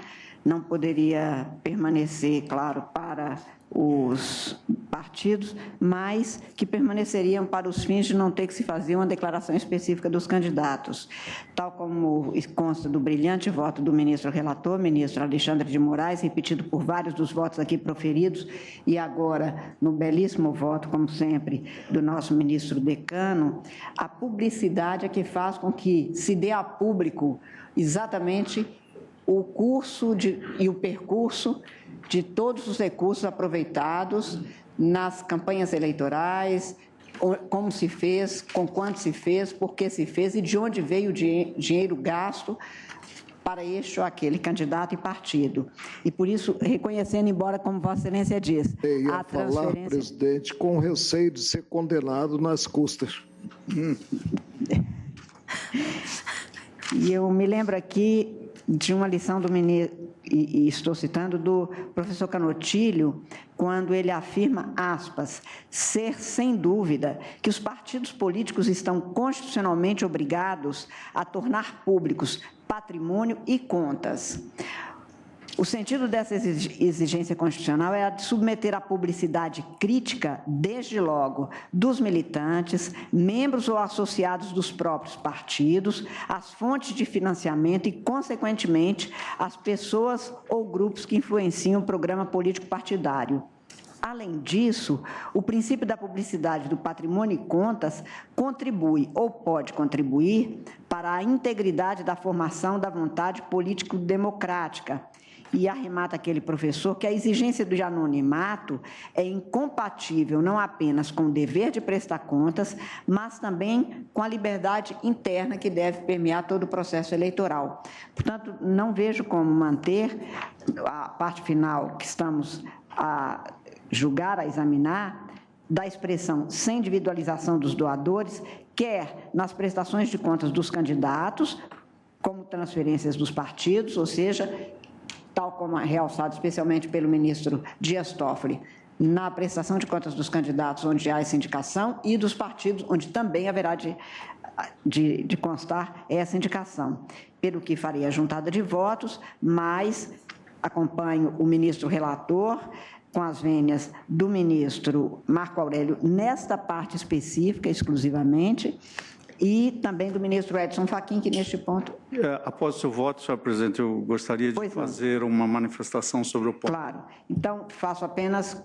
não poderia permanecer, claro, para os partidos, mas que permaneceriam para os fins de não ter que se fazer uma declaração específica dos candidatos, tal como consta do brilhante voto do ministro relator, ministro Alexandre de Moraes, repetido por vários dos votos aqui proferidos, e agora no belíssimo voto, como sempre, do nosso ministro decano. A publicidade é que faz com que se dê a público exatamente o curso e o percurso de todos os recursos aproveitados nas campanhas eleitorais, como se fez, com quanto se fez, por que se fez e de onde veio o dinheiro gasto para este ou aquele candidato e partido. E, por isso, reconhecendo, embora, como Vossa Excelência diz, a falar, presidente, com receio de ser condenado nas custas. E eu me lembro aqui de uma lição do ministro, e estou citando, do professor Canotilho, quando ele afirma, aspas, ser sem dúvida que os partidos políticos estão constitucionalmente obrigados a tornar públicos patrimônio e contas. O sentido dessa exigência constitucional é a de submeter à publicidade crítica, desde logo, dos militantes, membros ou associados dos próprios partidos, as fontes de financiamento e, consequentemente, as pessoas ou grupos que influenciam o programa político partidário. Além disso, o princípio da publicidade do patrimônio e contas contribui ou pode contribuir para a integridade da formação da vontade político-democrática. E arremata aquele professor que a exigência do anonimato é incompatível não apenas com o dever de prestar contas, mas também com a liberdade interna que deve permear todo o processo eleitoral. Portanto, não vejo como manter a parte final que estamos a julgar, a examinar, da expressão sem individualização dos doadores, quer nas prestações de contas dos candidatos, como transferências dos partidos, ou seja, tal como é realçado especialmente pelo ministro Dias Toffoli, na prestação de contas dos candidatos, onde há essa indicação, e dos partidos, onde também haverá de constar essa indicação. Pelo que farei a juntada de votos, mas acompanho o ministro relator, com as vênias do ministro Marco Aurélio, nesta parte específica, exclusivamente, e também do ministro Edson Fachin, que neste ponto... Após o seu voto, senhor presidente, eu gostaria de fazer uma manifestação sobre o ponto. Claro. Então, faço apenas,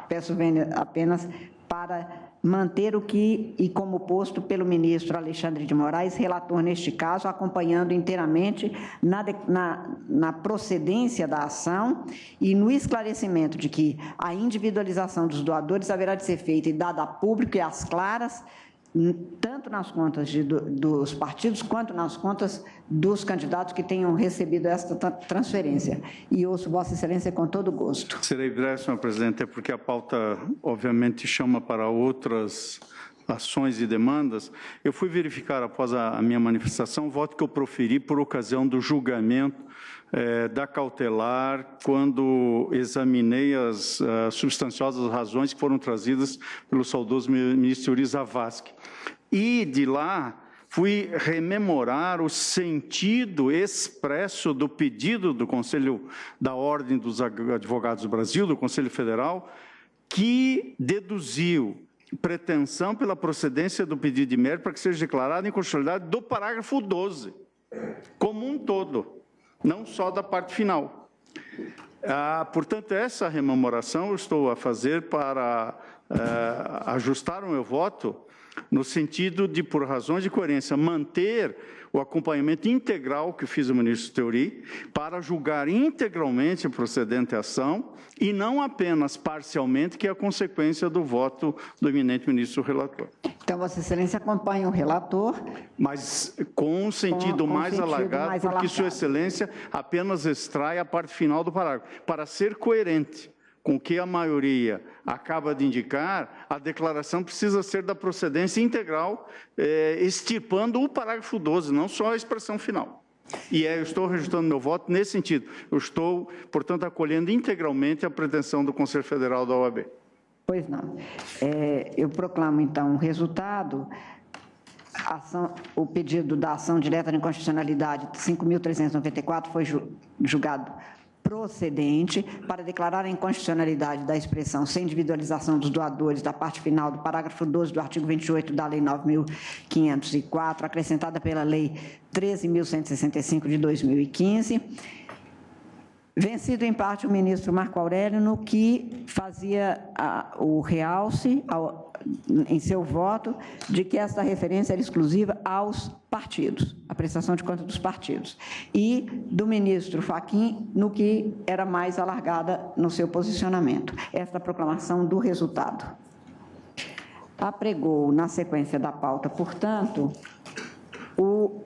peço vênia apenas para manter o que, e como posto pelo ministro Alexandre de Moraes, relator neste caso, acompanhando inteiramente na procedência da ação e no esclarecimento de que a individualização dos doadores haverá de ser feita e dada a público e às claras, tanto nas contas dos partidos quanto nas contas dos candidatos que tenham recebido esta transferência. E ouço Vossa Excelência com todo gosto. Serei breve, senhor presidente, é porque a pauta, obviamente, chama para outras ações e demandas. Eu fui verificar, após a minha manifestação, o voto que eu proferi por ocasião do julgamento da cautelar, quando examinei as substanciosas razões que foram trazidas pelo saudoso ministro Yuri Zavascki. E, de lá, fui rememorar o sentido expresso do pedido do Conselho da Ordem dos Advogados do Brasil, do Conselho Federal, que deduziu pretensão pela procedência do pedido de mérito para que seja declarada inconstitucionalidade do parágrafo 12, como um todo, não só da parte final. Portanto, essa rememoração eu estou a fazer para ajustar o meu voto no sentido de, por razões de coerência, manter o acompanhamento integral que fiz o ministro Teori para julgar integralmente a procedente ação e não apenas parcialmente, que é a consequência do voto do eminente ministro relator. Então, Vossa Excelência acompanha o relator. Mas com um sentido mais alargado, porque Sua Excelência apenas extrai a parte final do parágrafo. Para ser coerente com o que a maioria acaba de indicar, a declaração precisa ser da procedência integral, extirpando o parágrafo 12, não só a expressão final. E eu estou registrando meu voto nesse sentido. Eu estou, portanto, acolhendo integralmente a pretensão do Conselho Federal da OAB. Pois não. Eu proclamo, então, o resultado. O pedido da ação direta de inconstitucionalidade 5.394 foi julgado procedente para declarar a inconstitucionalidade da expressão sem individualização dos doadores da parte final do parágrafo 12 do artigo 28 da Lei 9.504, acrescentada pela Lei 13.165 de 2015, vencido em parte o ministro Marco Aurélio no que fazia o realce em seu voto de que esta referência era exclusiva aos partidos, a prestação de contas dos partidos, e do ministro Fachin no que era mais alargada no seu posicionamento. Esta proclamação do resultado. Apregou, na sequência da pauta, portanto, o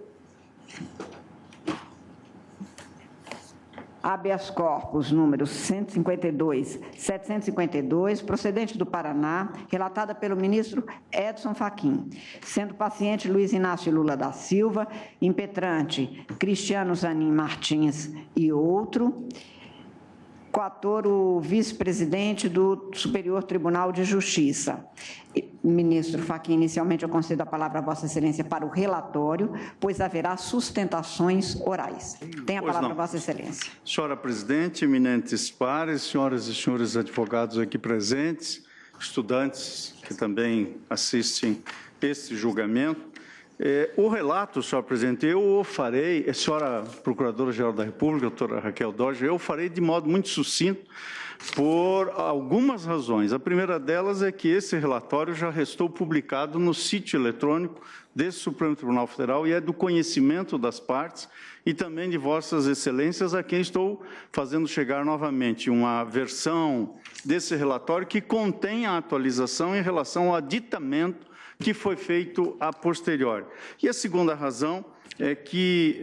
habeas corpus número 752, procedente do Paraná, relatada pelo ministro Edson Fachin, sendo paciente Luiz Inácio Lula da Silva, impetrante Cristiano Zanin Martins e outro, coator o vice-presidente do Superior Tribunal de Justiça. Ministro Fachin, inicialmente eu concedo a palavra a Vossa Excelência para o relatório, pois haverá sustentações orais. Tem a palavra Vossa Excelência. Senhora Presidente, eminentes pares, senhoras e senhores advogados aqui presentes, estudantes que também assistem este julgamento, O relato, senhor presidente, eu farei, a senhora Procuradora-Geral da República, doutora Raquel Dodge, eu farei de modo muito sucinto por algumas razões. A primeira delas é que esse relatório já restou publicado no sítio eletrônico desse Supremo Tribunal Federal e é do conhecimento das partes e também de vossas excelências, a quem estou fazendo chegar novamente uma versão desse relatório que contém a atualização em relação ao aditamento que foi feito a posteriori. E a segunda razão é que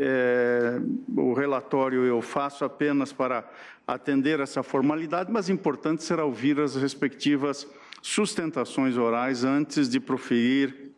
o relatório eu faço apenas para atender essa formalidade, mas importante será ouvir as respectivas sustentações orais antes de proferir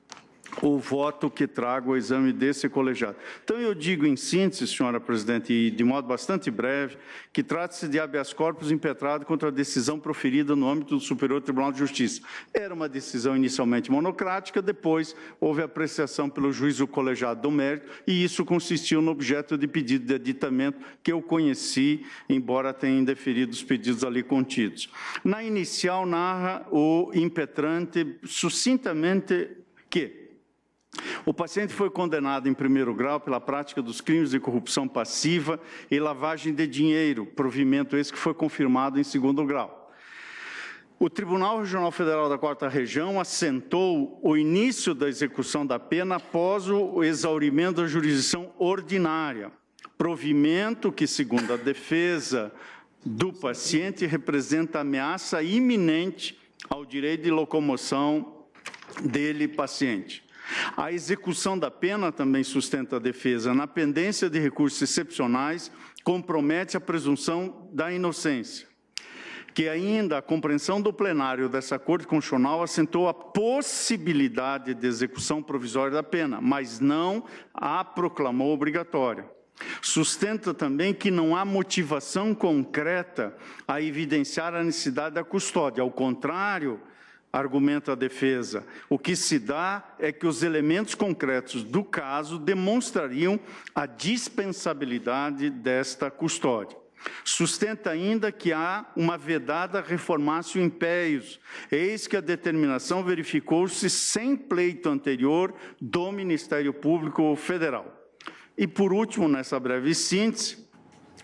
o voto que trago ao exame desse colegiado. Então, eu digo em síntese, senhora presidente, e de modo bastante breve, que trata-se de habeas corpus impetrado contra a decisão proferida no âmbito do Superior Tribunal de Justiça. Era uma decisão inicialmente monocrática, depois houve apreciação pelo juízo colegiado do mérito, e isso consistiu no objeto de pedido de aditamento que eu conheci, embora tenha indeferido os pedidos ali contidos. Na inicial, narra o impetrante sucintamente que o paciente foi condenado em primeiro grau pela prática dos crimes de corrupção passiva e lavagem de dinheiro, provimento esse que foi confirmado em segundo grau. O Tribunal Regional Federal da 4ª Região assentou o início da execução da pena após o exaurimento da jurisdição ordinária, provimento que, segundo a defesa do paciente, representa ameaça iminente ao direito de locomoção dele, paciente. A execução da pena, também sustenta a defesa, na pendência de recursos excepcionais, compromete a presunção da inocência, que ainda a compreensão do plenário dessa Corte Constitucional assentou a possibilidade de execução provisória da pena, mas não a proclamou obrigatória. Sustenta também que não há motivação concreta a evidenciar a necessidade da custódia, ao contrário, argumenta a defesa. O que se dá é que os elementos concretos do caso demonstrariam a dispensabilidade desta custódia. Sustenta ainda que há uma vedada reformatio impeius, eis que a determinação verificou-se sem pleito anterior do Ministério Público Federal. E, por último, nessa breve síntese,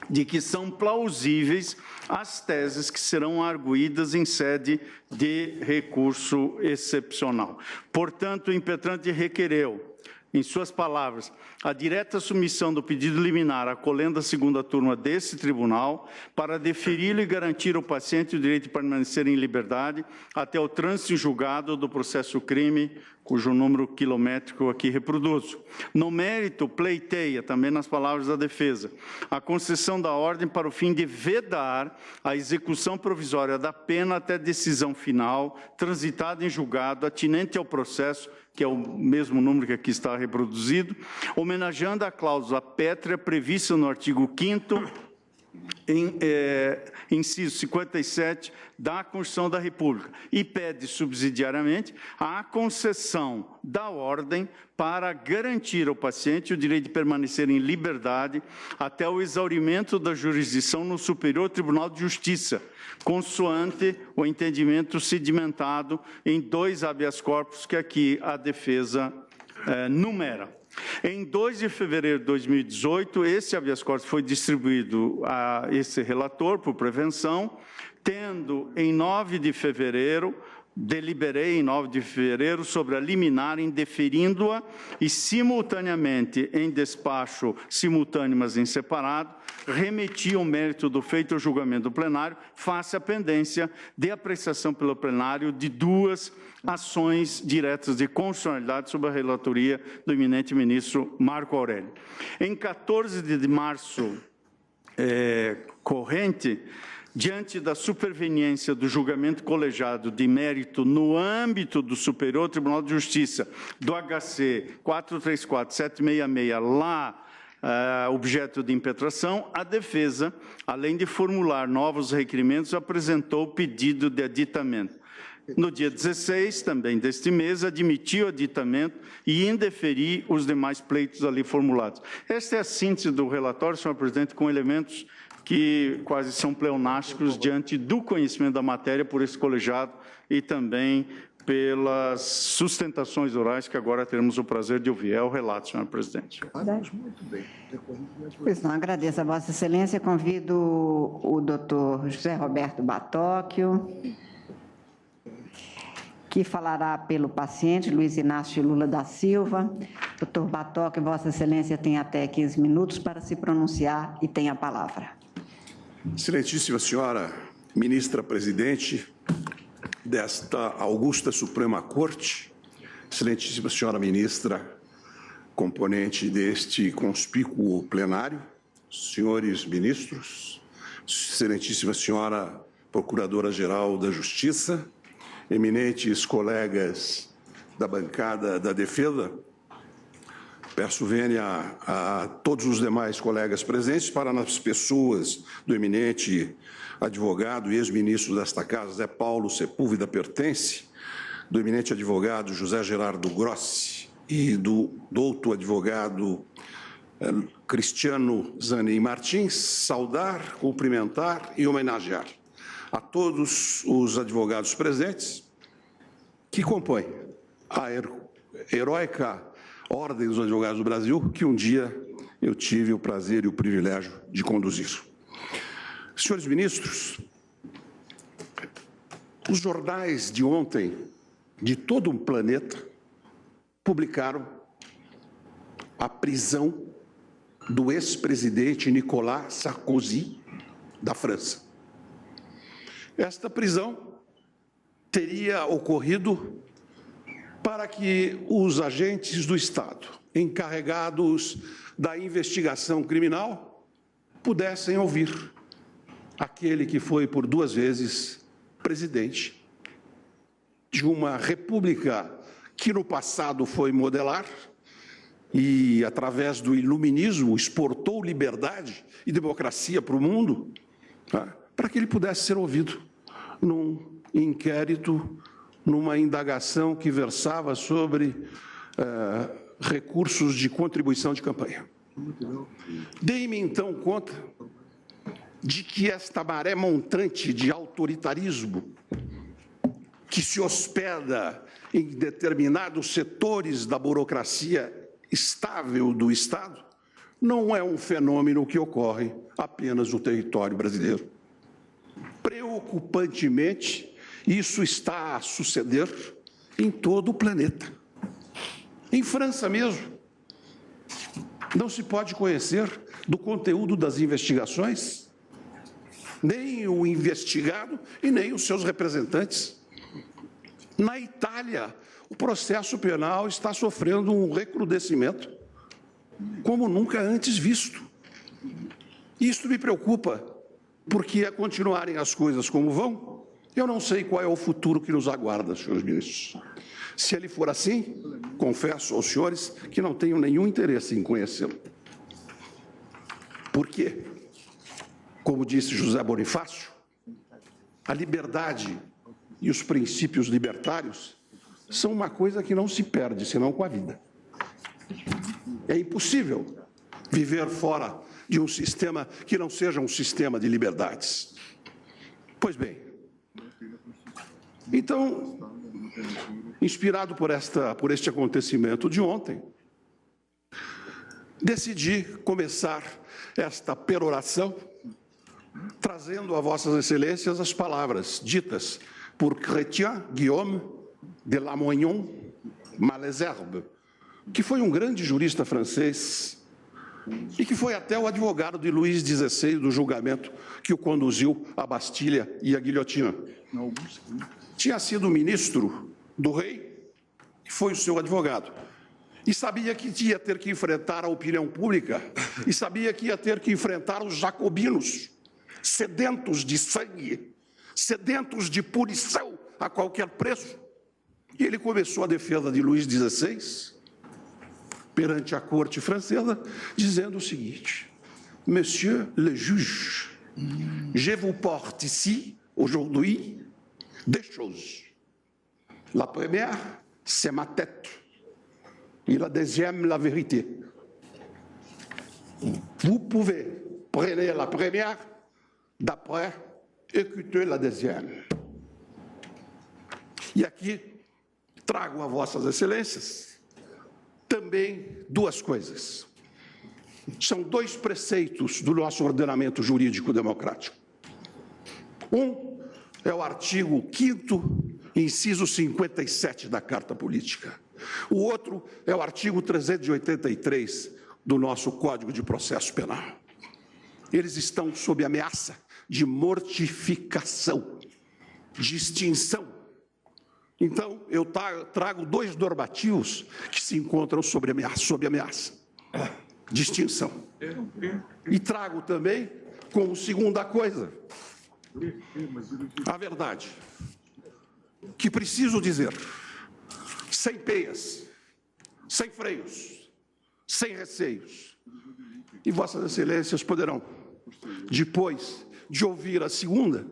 de que são plausíveis as teses que serão arguídas em sede de recurso excepcional. Portanto, o impetrante requereu, em suas palavras, a direta submissão do pedido liminar acolhendo a segunda turma desse tribunal para deferi-lo e garantir ao paciente o direito de permanecer em liberdade até o trânsito em julgado do processo crime, cujo número quilométrico aqui reproduzo. No mérito, pleiteia, também nas palavras da defesa, a concessão da ordem para o fim de vedar a execução provisória da pena até decisão final, transitada em julgado, atinente ao processo, que é o mesmo número que aqui está reproduzido, homenageando a cláusula pétrea prevista no artigo 5º, inciso 57 da Constituição da República, e pede subsidiariamente a concessão da ordem para garantir ao paciente o direito de permanecer em liberdade até o exaurimento da jurisdição no Superior Tribunal de Justiça, consoante o entendimento sedimentado em 2 habeas corpus que aqui a defesa numera. Em 2 de fevereiro de 2018, esse habeas corpus foi distribuído a esse relator por prevenção, tendo em 9 de fevereiro, deliberei em 9 de fevereiro sobre a liminar, indeferindo-a e simultaneamente em despacho simultâneo, mas em separado, remeti o mérito do feito ao julgamento do plenário, face à pendência de apreciação pelo plenário de 2 ações diretas de constitucionalidade sob a relatoria do eminente ministro Marco Aurélio. Em 14 de março corrente, diante da superveniência do julgamento colegiado de mérito no âmbito do Superior Tribunal de Justiça, do HC 434-766, lá objeto de impetração, a defesa, além de formular novos requerimentos, apresentou o pedido de aditamento. No dia 16, também deste mês, admitiu o aditamento e indeferi os demais pleitos ali formulados. Esta é a síntese do relatório, senhor presidente, com elementos que quase são pleonásticos diante do conhecimento da matéria por esse colegiado e também pelas sustentações orais que agora teremos o prazer de ouvir. É o relato, senhor presidente. Muito bem. Pois não, agradeço a Vossa Excelência. Convido o doutor José Roberto Batóquio, que falará pelo paciente Luiz Inácio Lula da Silva. Doutor Batóquio, Vossa Excelência tem até 15 minutos para se pronunciar e tem a palavra. Excelentíssima senhora ministra-presidente desta augusta Suprema Corte, excelentíssima senhora ministra, componente deste conspícuo plenário, senhores ministros, excelentíssima senhora Procuradora-Geral da Justiça, eminentes colegas da bancada da defesa, peço vênia a todos os demais colegas presentes para, nas pessoas do eminente advogado e ex-ministro desta Casa, Zé Paulo Sepúlveda Pertence, do eminente advogado José Gerardo Grossi e do douto advogado Cristiano Zanin Martins, saudar, cumprimentar e homenagear a todos os advogados presentes que compõem a heróica Ordem dos Advogados do Brasil, que um dia eu tive o prazer e o privilégio de conduzir. Senhores ministros, os jornais de ontem, de todo o planeta, publicaram a prisão do ex-presidente Nicolas Sarkozy, da França. Esta prisão teria ocorrido para que os agentes do Estado, encarregados da investigação criminal, pudessem ouvir aquele que foi por 2 vezes presidente de uma república que no passado foi modelar e, através do iluminismo, exportou liberdade e democracia para o mundo, para que ele pudesse ser ouvido num inquérito, numa indagação que versava sobre recursos de contribuição de campanha. Dei-me, então, conta de que esta maré montante de autoritarismo que se hospeda em determinados setores da burocracia estável do Estado não é um fenômeno que ocorre apenas no território brasileiro. Preocupantemente, isso está a suceder em todo o planeta. Em França mesmo, não se pode conhecer do conteúdo das investigações, nem o investigado e nem os seus representantes. Na Itália, o processo penal está sofrendo um recrudescimento como nunca antes visto. Isto me preocupa, porque, a continuarem as coisas como vão, eu não sei qual é o futuro que nos aguarda, senhores ministros. Se ele for assim, confesso aos senhores que não tenho nenhum interesse em conhecê-lo. Por quê? Como disse José Bonifácio, a liberdade e os princípios libertários são uma coisa que não se perde, senão com a vida. É impossível viver fora de um sistema que não seja um sistema de liberdades. Pois bem, então, inspirado por este acontecimento de ontem, decidi começar esta peroração trazendo a Vossas Excelências as palavras ditas por Chrétien Guillaume de Lamoignon Malesherbes, que foi um grande jurista francês e que foi até o advogado de Luís XVI do julgamento que o conduziu à Bastilha e à guilhotina. Tinha sido ministro do rei e foi o seu advogado. E sabia que ia ter que enfrentar a opinião pública e sabia que ia ter que enfrentar os jacobinos, sedentos de sangue, sedentos de punição a qualquer preço. E ele começou a defesa de Luís XVI perante a corte francesa, dizendo o seguinte: Monsieur le juge, je vous porte ici, aujourd'hui, deux choses. La première, c'est ma tête. Et la deuxième, la vérité. Vous pouvez prendre la première, d'après, écouter la deuxième. E aqui trago a Vossas Excelências também duas coisas. São dois preceitos do nosso ordenamento jurídico democrático. Um é o artigo 5º, inciso 57 da Carta Política. O outro é o artigo 383 do nosso Código de Processo Penal. Eles estão sob ameaça de mortificação, de extinção. Então, eu trago dois normativos que se encontram sob ameaça de extinção. E trago também, como segunda coisa, a verdade, que preciso dizer, sem peias, sem freios, sem receios. E Vossas Excelências poderão, depois de ouvir a segunda,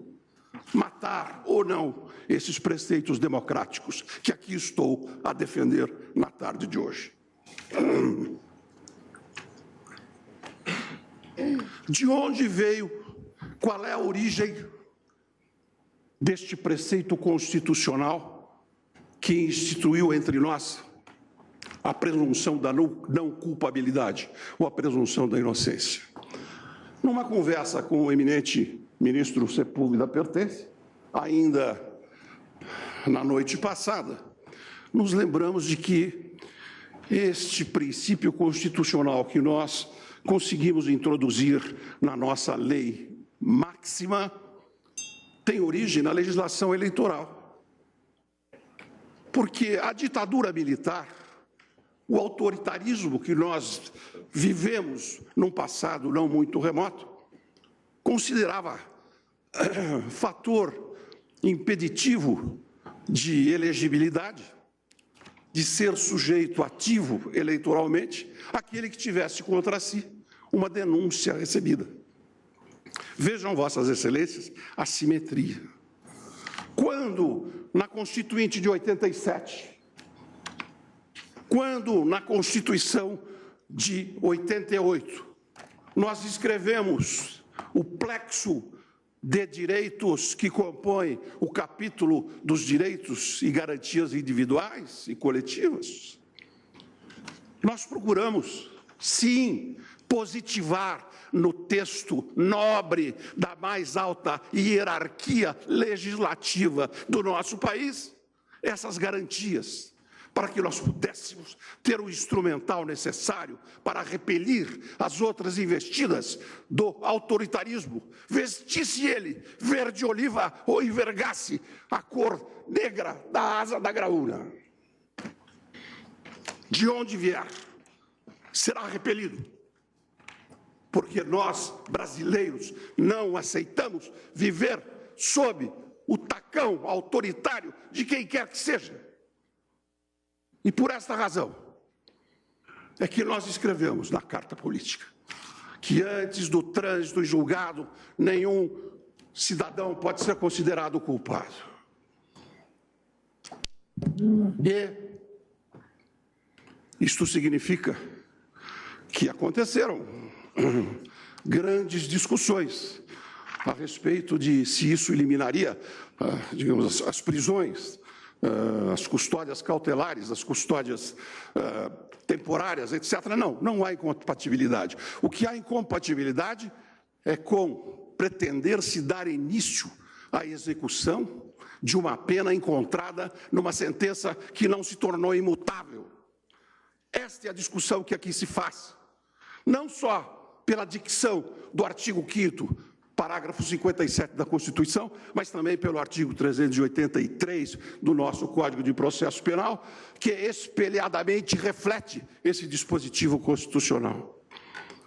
matar ou não esses preceitos democráticos que aqui estou a defender na tarde de hoje. De onde veio, qual é a origem deste preceito constitucional que instituiu entre nós a presunção da não culpabilidade ou a presunção da inocência? Numa conversa com o eminente ministro Sepúlveda Pertence, ainda na noite passada, nos lembramos de que este princípio constitucional que nós conseguimos introduzir na nossa lei máxima tem origem na legislação eleitoral. Porque a ditadura militar, o autoritarismo que nós vivemos num passado não muito remoto, considerava fator impeditivo de elegibilidade, de ser sujeito ativo eleitoralmente, aquele que tivesse contra si uma denúncia recebida. Vejam, Vossas Excelências, a simetria. Quando, na Constituinte de 87, quando, na Constituição de 88, nós escrevemos o plexo de direitos que compõe o capítulo dos direitos e garantias individuais e coletivas, nós procuramos, sim, positivar no texto nobre da mais alta hierarquia legislativa do nosso país essas garantias, para que nós pudéssemos ter o instrumental necessário para repelir as outras investidas do autoritarismo, vestisse ele verde-oliva ou envergasse a cor negra da asa da graúna. De onde vier, será repelido, porque nós, brasileiros, não aceitamos viver sob o tacão autoritário de quem quer que seja. E por esta razão é que nós escrevemos na Carta Política que antes do trânsito em julgado, nenhum cidadão pode ser considerado culpado. E isto significa que aconteceram grandes discussões a respeito de se isso eliminaria, digamos, as prisões, as custódias cautelares, as custódias temporárias, etc. Não há incompatibilidade. O que há incompatibilidade é com pretender-se dar início à execução de uma pena encontrada numa sentença que não se tornou imutável. Esta é a discussão que aqui se faz. Não só pela dicção do artigo 5º, parágrafo 57 da Constituição, mas também pelo artigo 383 do nosso Código de Processo Penal, que espelhadamente reflete esse dispositivo constitucional.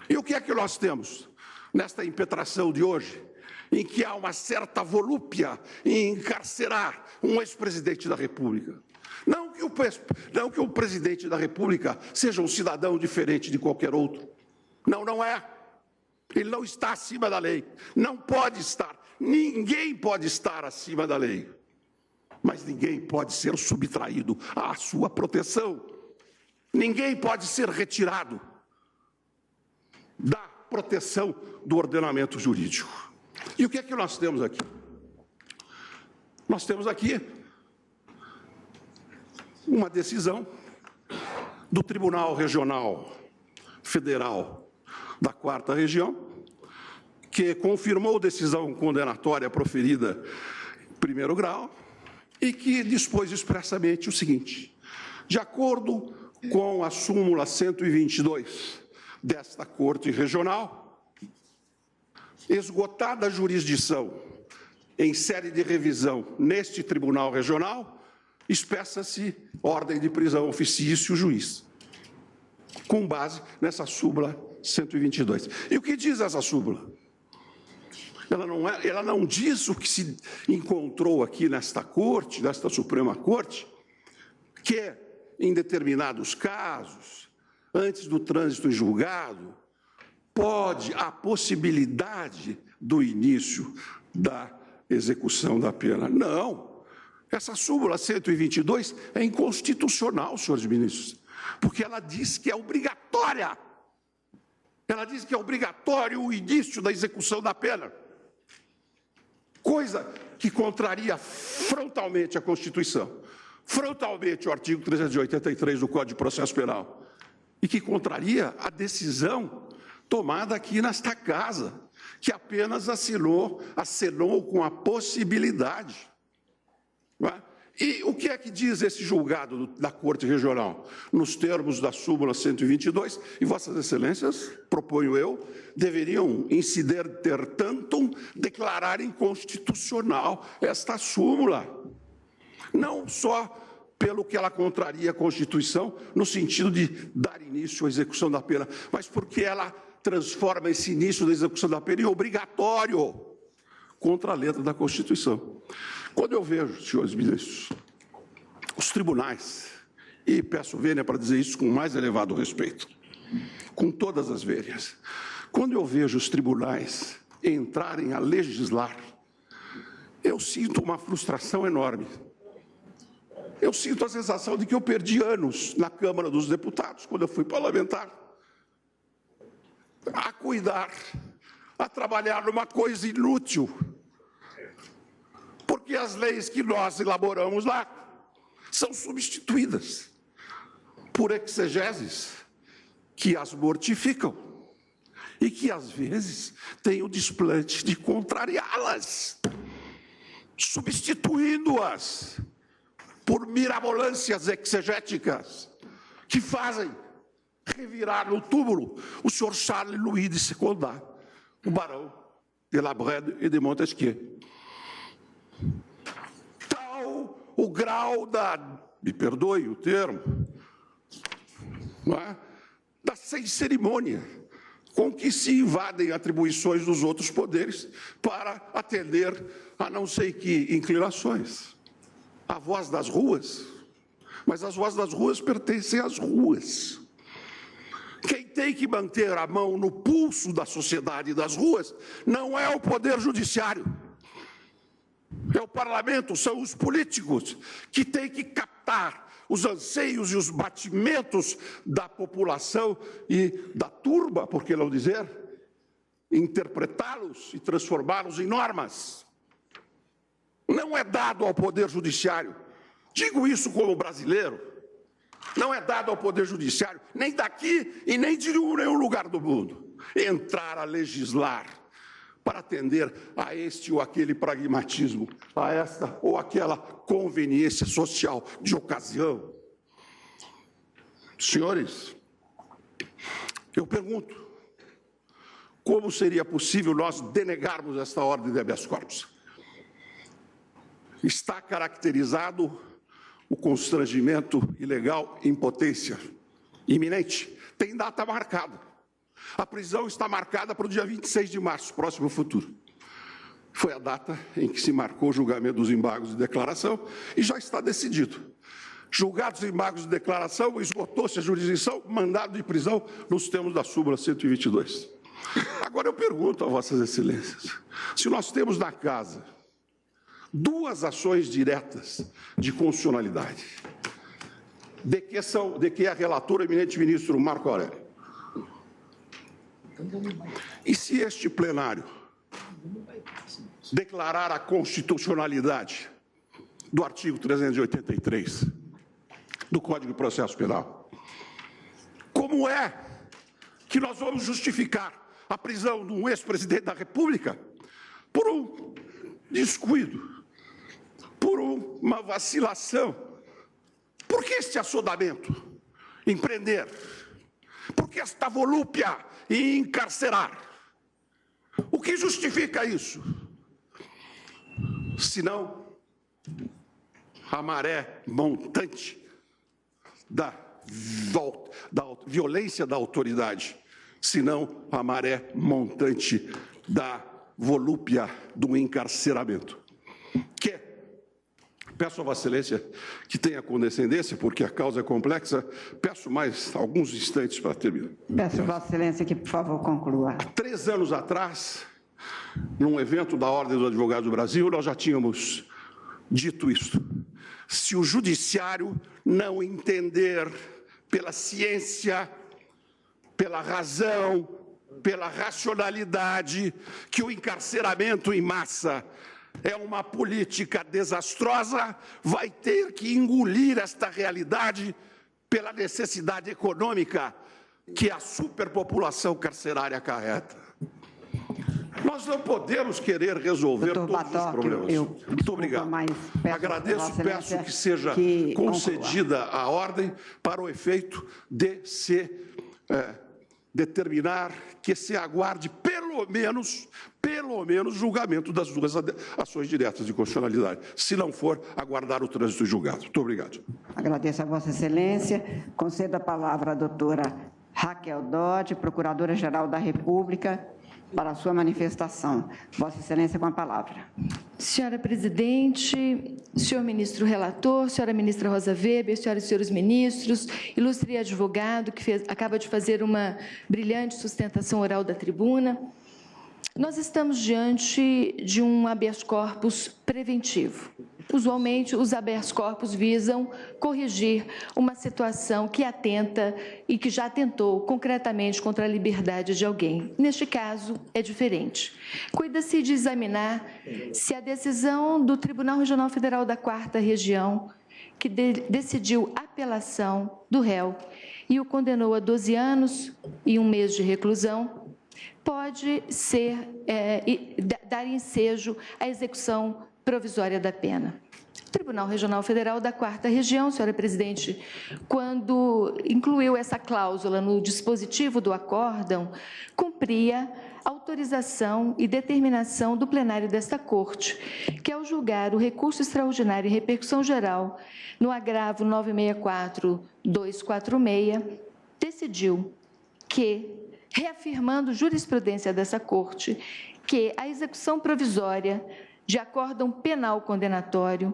E o que é que nós temos nesta impetração de hoje, em que há uma certa volúpia em encarcerar um ex-presidente da República? Não que o presidente da República seja um cidadão diferente de qualquer outro. Não é. Ele não está acima da lei, não pode estar, ninguém pode estar acima da lei, mas ninguém pode ser subtraído à sua proteção, ninguém pode ser retirado da proteção do ordenamento jurídico. E o que é que nós temos aqui? Nós temos aqui uma decisão do Tribunal Regional Federal da 4ª Região, que confirmou decisão condenatória proferida em primeiro grau e que dispôs expressamente o seguinte: de acordo com a súmula 122 desta Corte Regional, esgotada a jurisdição em sede de revisão neste Tribunal Regional, expressa-se ordem de prisão ofício juiz, com base nessa súmula 122. E o que diz essa súmula? Ela não diz o que se encontrou aqui nesta Corte, nesta Suprema Corte, que, em determinados casos, antes do trânsito em julgado, pode a possibilidade do início da execução da pena. Não. Essa súmula 122 é inconstitucional, senhores ministros, porque ela diz que é obrigatória. Ela diz que é obrigatório o início da execução da pena, coisa que contraria frontalmente a Constituição, frontalmente o artigo 383 do Código de Processo Penal, e que contraria a decisão tomada aqui nesta casa, que apenas acenou com a possibilidade. Não é? E o que é que diz esse julgado da Corte Regional? Nos termos da súmula 122, e Vossas Excelências, proponho eu, deveriam incidir ter tantum, declarar inconstitucional esta súmula. Não só pelo que ela contraria a Constituição, no sentido de dar início à execução da pena, mas porque ela transforma esse início da execução da pena em obrigatório, contra a letra da Constituição. Quando eu vejo, senhores ministros, os tribunais, e peço vênia para dizer isso com o mais elevado respeito, com todas as vênias, quando eu vejo os tribunais entrarem a legislar, eu sinto uma frustração enorme. Eu sinto a sensação de que eu perdi anos na Câmara dos Deputados, quando eu fui parlamentar, a cuidar, a trabalhar numa coisa inútil, porque as leis que nós elaboramos lá são substituídas por exegeses que as mortificam e que, às vezes, têm o desplante de contrariá-las, substituindo-as por mirabolâncias exegéticas que fazem revirar no túmulo o senhor Charles Louis de Secondat, o barão de La Brède e de Montesquieu. Tal o grau me perdoe o termo, não é? Da sem cerimônia com que se invadem atribuições dos outros poderes para atender a não sei que inclinações. A voz das ruas, mas as vozes das ruas pertencem às ruas. Quem tem que manter a mão no pulso da sociedade das ruas não é o Poder Judiciário, é o Parlamento, são os políticos que têm que captar os anseios e os batimentos da população e da turba, por que não dizer, interpretá-los e transformá-los em normas. Não é dado ao Poder Judiciário, digo isso como brasileiro, não é dado ao Poder Judiciário, nem daqui e nem de nenhum lugar do mundo, entrar a legislar para atender a este ou aquele pragmatismo, a esta ou aquela conveniência social de ocasião. Senhores, eu pergunto, como seria possível nós denegarmos esta ordem de habeas corpus? Está caracterizado o constrangimento ilegal em potência iminente. Tem data marcada. A prisão está marcada para o dia 26 de março, próximo futuro. Foi a data em que se marcou o julgamento dos embargos de declaração e já está decidido. Julgados embargos de declaração, esgotou-se a jurisdição, mandado de prisão nos termos da súmula 122. Agora eu pergunto a Vossas Excelências, se nós temos na casa duas ações diretas de constitucionalidade, de que é relator o eminente ministro Marco Aurélio, e se este plenário declarar a constitucionalidade do artigo 383, do Código de Processo Penal. Como é que nós vamos justificar a prisão de um ex-presidente da República por um descuido, por uma vacilação? Por que este assodamento em prender? Por que esta volúpia em encarcerar? O que justifica isso? Senão a maré montante da violência da autoridade, senão a maré montante da volúpia do encarceramento. Peço a Vossa Excelência que tenha condescendência, porque a causa é complexa. Peço mais alguns instantes para terminar. Peço a Vossa Excelência que, por favor, conclua. 3 anos atrás, num evento da Ordem dos Advogados do Brasil, nós já tínhamos dito isso. Se o Judiciário não entender pela ciência, pela razão, pela racionalidade, que o encarceramento em massa é uma política desastrosa, vai ter que engolir esta realidade pela necessidade econômica que a superpopulação carcerária acarreta. Nós não podemos querer resolver todos os problemas. Muito obrigado. Agradeço e peço que seja concedida a ordem para o efeito de se determinar que se aguarde pelo menos julgamento das 2 ações diretas de constitucionalidade. Se não for, aguardar o trânsito julgado. Muito obrigado. Agradeço a Vossa Excelência. Concedo a palavra à doutora Raquel Dodge, Procuradora-Geral da República, para a sua manifestação. Vossa Excelência, com a palavra. Senhora Presidente, senhor ministro relator, senhora ministra Rosa Weber, senhoras e senhores ministros, ilustre advogado que acaba de fazer uma brilhante sustentação oral da tribuna, nós estamos diante de um habeas corpus preventivo. Usualmente, os habeas corpus visam corrigir uma situação que atenta e que já atentou concretamente contra a liberdade de alguém. Neste caso, é diferente. Cuida-se de examinar se a decisão do Tribunal Regional Federal da 4ª Região, que decidiu apelação do réu e o condenou a 12 anos e 1 mês de reclusão, pode ser, dar ensejo à execução provisória da pena. O Tribunal Regional Federal da 4ª Região, senhora Presidente, quando incluiu essa cláusula no dispositivo do acórdão, cumpria autorização e determinação do plenário desta Corte, que, ao julgar o recurso extraordinário em repercussão geral no agravo 964-246, decidiu que, reafirmando jurisprudência dessa Corte, que a execução provisória de acórdão penal condenatório,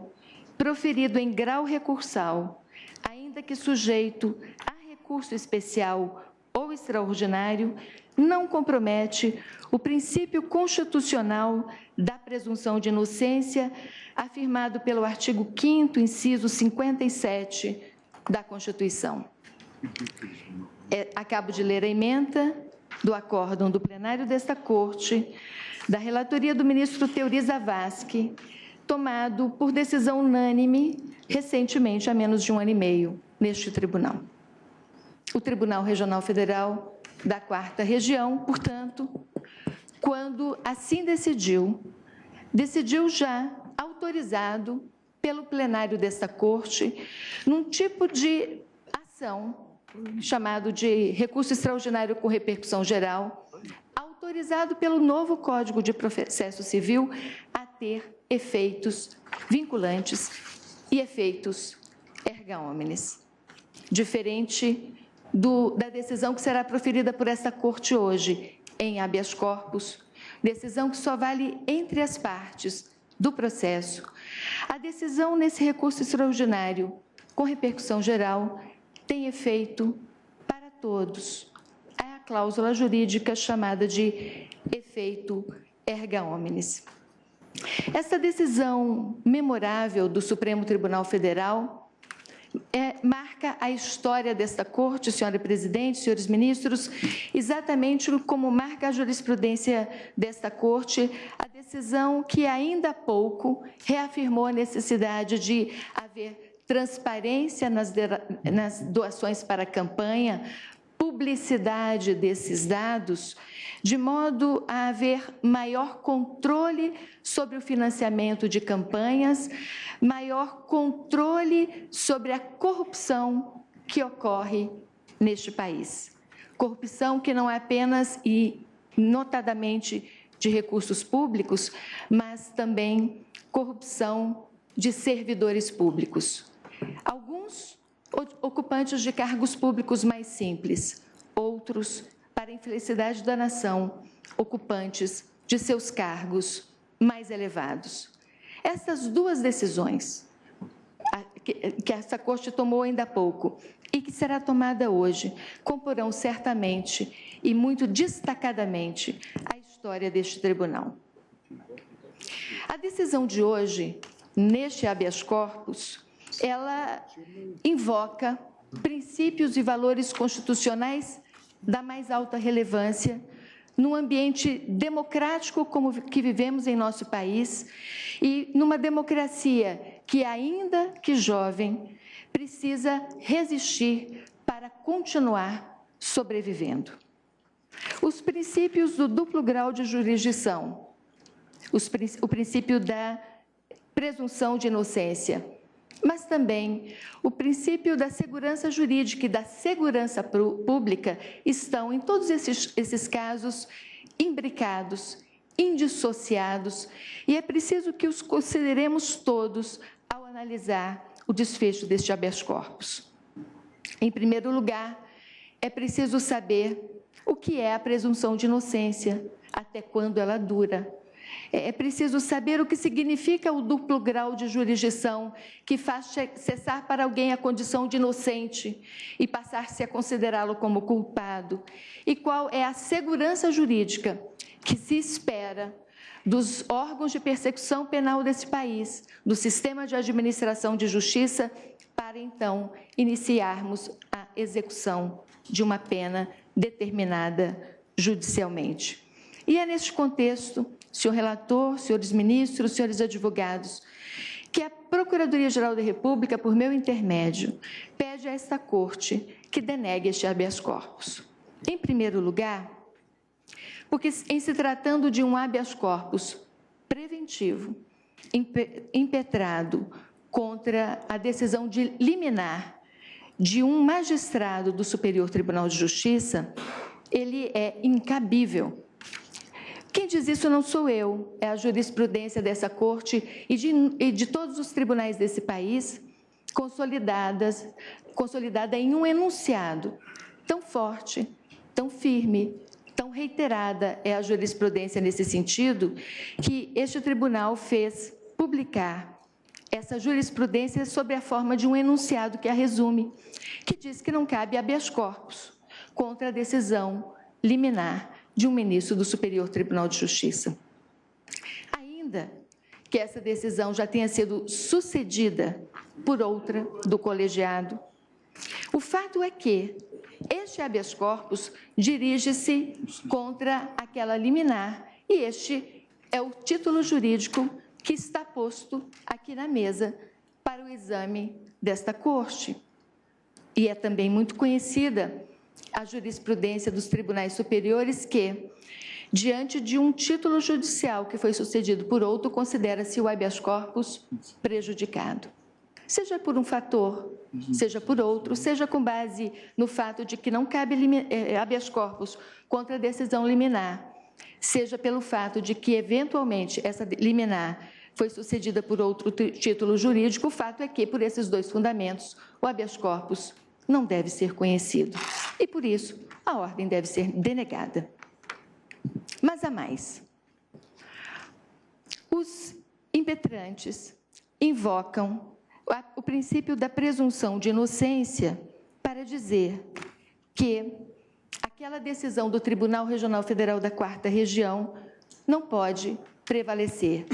proferido em grau recursal, ainda que sujeito a recurso especial ou extraordinário, não compromete o princípio constitucional da presunção de inocência, afirmado pelo artigo 5º, inciso 57 da Constituição. Acabo de ler a ementa do acórdão do plenário desta Corte, da relatoria do ministro Teori Zavascki, tomado por decisão unânime recentemente, há menos de 1 ano e meio, neste tribunal. O Tribunal Regional Federal da 4ª Região, portanto, quando assim decidiu já autorizado pelo plenário desta Corte, num tipo de ação chamado de recurso extraordinário com repercussão geral, autorizado pelo novo Código de Processo Civil a ter efeitos vinculantes e efeitos erga omnes. Diferente da decisão que será proferida por esta Corte hoje, em habeas corpus, decisão que só vale entre as partes do processo. A decisão nesse recurso extraordinário com repercussão geral tem efeito para todos. É a cláusula jurídica chamada de efeito erga omnes. Essa decisão memorável do Supremo Tribunal Federal marca a história desta Corte, senhora Presidente, senhores ministros, exatamente como marca a jurisprudência desta Corte, a decisão que ainda há pouco reafirmou a necessidade de haver transparência nas doações para a campanha, publicidade desses dados, de modo a haver maior controle sobre o financiamento de campanhas, maior controle sobre a corrupção que ocorre neste país. Corrupção que não é apenas e notadamente de recursos públicos, mas também corrupção de servidores públicos. Alguns ocupantes de cargos públicos mais simples, outros, para a infelicidade da nação, ocupantes de seus cargos mais elevados. Essas duas decisões que essa Corte tomou ainda há pouco e que será tomada hoje, comporão certamente e muito destacadamente a história deste tribunal. A decisão de hoje, neste habeas corpus, ela invoca princípios e valores constitucionais da mais alta relevância num ambiente democrático como que vivemos em nosso país e numa democracia que, ainda que jovem, precisa resistir para continuar sobrevivendo. Os princípios do duplo grau de jurisdição, o princípio da presunção de inocência, mas também o princípio da segurança jurídica e da segurança pública estão, em todos esses casos, imbricados, indissociados, e é preciso que os consideremos todos ao analisar o desfecho deste habeas corpus. Em primeiro lugar, é preciso saber o que é a presunção de inocência, até quando ela dura. É preciso saber o que significa o duplo grau de jurisdição que faz cessar para alguém a condição de inocente e passar-se a considerá-lo como culpado, e qual é a segurança jurídica que se espera dos órgãos de persecução penal desse país, do sistema de administração de justiça, para então iniciarmos a execução de uma pena determinada judicialmente. E é neste contexto, senhor relator, senhores ministros, senhores advogados, que a Procuradoria-Geral da República, por meu intermédio, pede a esta Corte que denegue este habeas corpus. Em primeiro lugar, porque em se tratando de um habeas corpus preventivo, impetrado contra a decisão de liminar de um magistrado do Superior Tribunal de Justiça, ele é incabível. Quem diz isso não sou eu, é a jurisprudência dessa Corte e de todos os tribunais desse país, consolidada em um enunciado tão forte, tão firme, tão reiterada é a jurisprudência nesse sentido, que este tribunal fez publicar essa jurisprudência sob a forma de um enunciado que a resume, que diz que não cabe habeas corpus contra a decisão liminar de um ministro do Superior Tribunal de Justiça. Ainda que essa decisão já tenha sido sucedida por outra do colegiado, o fato é que este habeas corpus dirige-se contra aquela liminar e este é o título jurídico que está posto aqui na mesa para o exame desta Corte. E é também muito conhecida a jurisprudência dos tribunais superiores que, diante de um título judicial que foi sucedido por outro, considera-se o habeas corpus prejudicado. Seja por um fator, seja por outro, seja com base no fato de que não cabe habeas corpus contra a decisão liminar, seja pelo fato de que, eventualmente, essa liminar foi sucedida por outro título jurídico, o fato é que, por esses dois fundamentos, o habeas corpus não deve ser conhecido. E, por isso, a ordem deve ser denegada. Mas há mais. Os impetrantes invocam o princípio da presunção de inocência para dizer que aquela decisão do Tribunal Regional Federal da 4ª Região não pode prevalecer.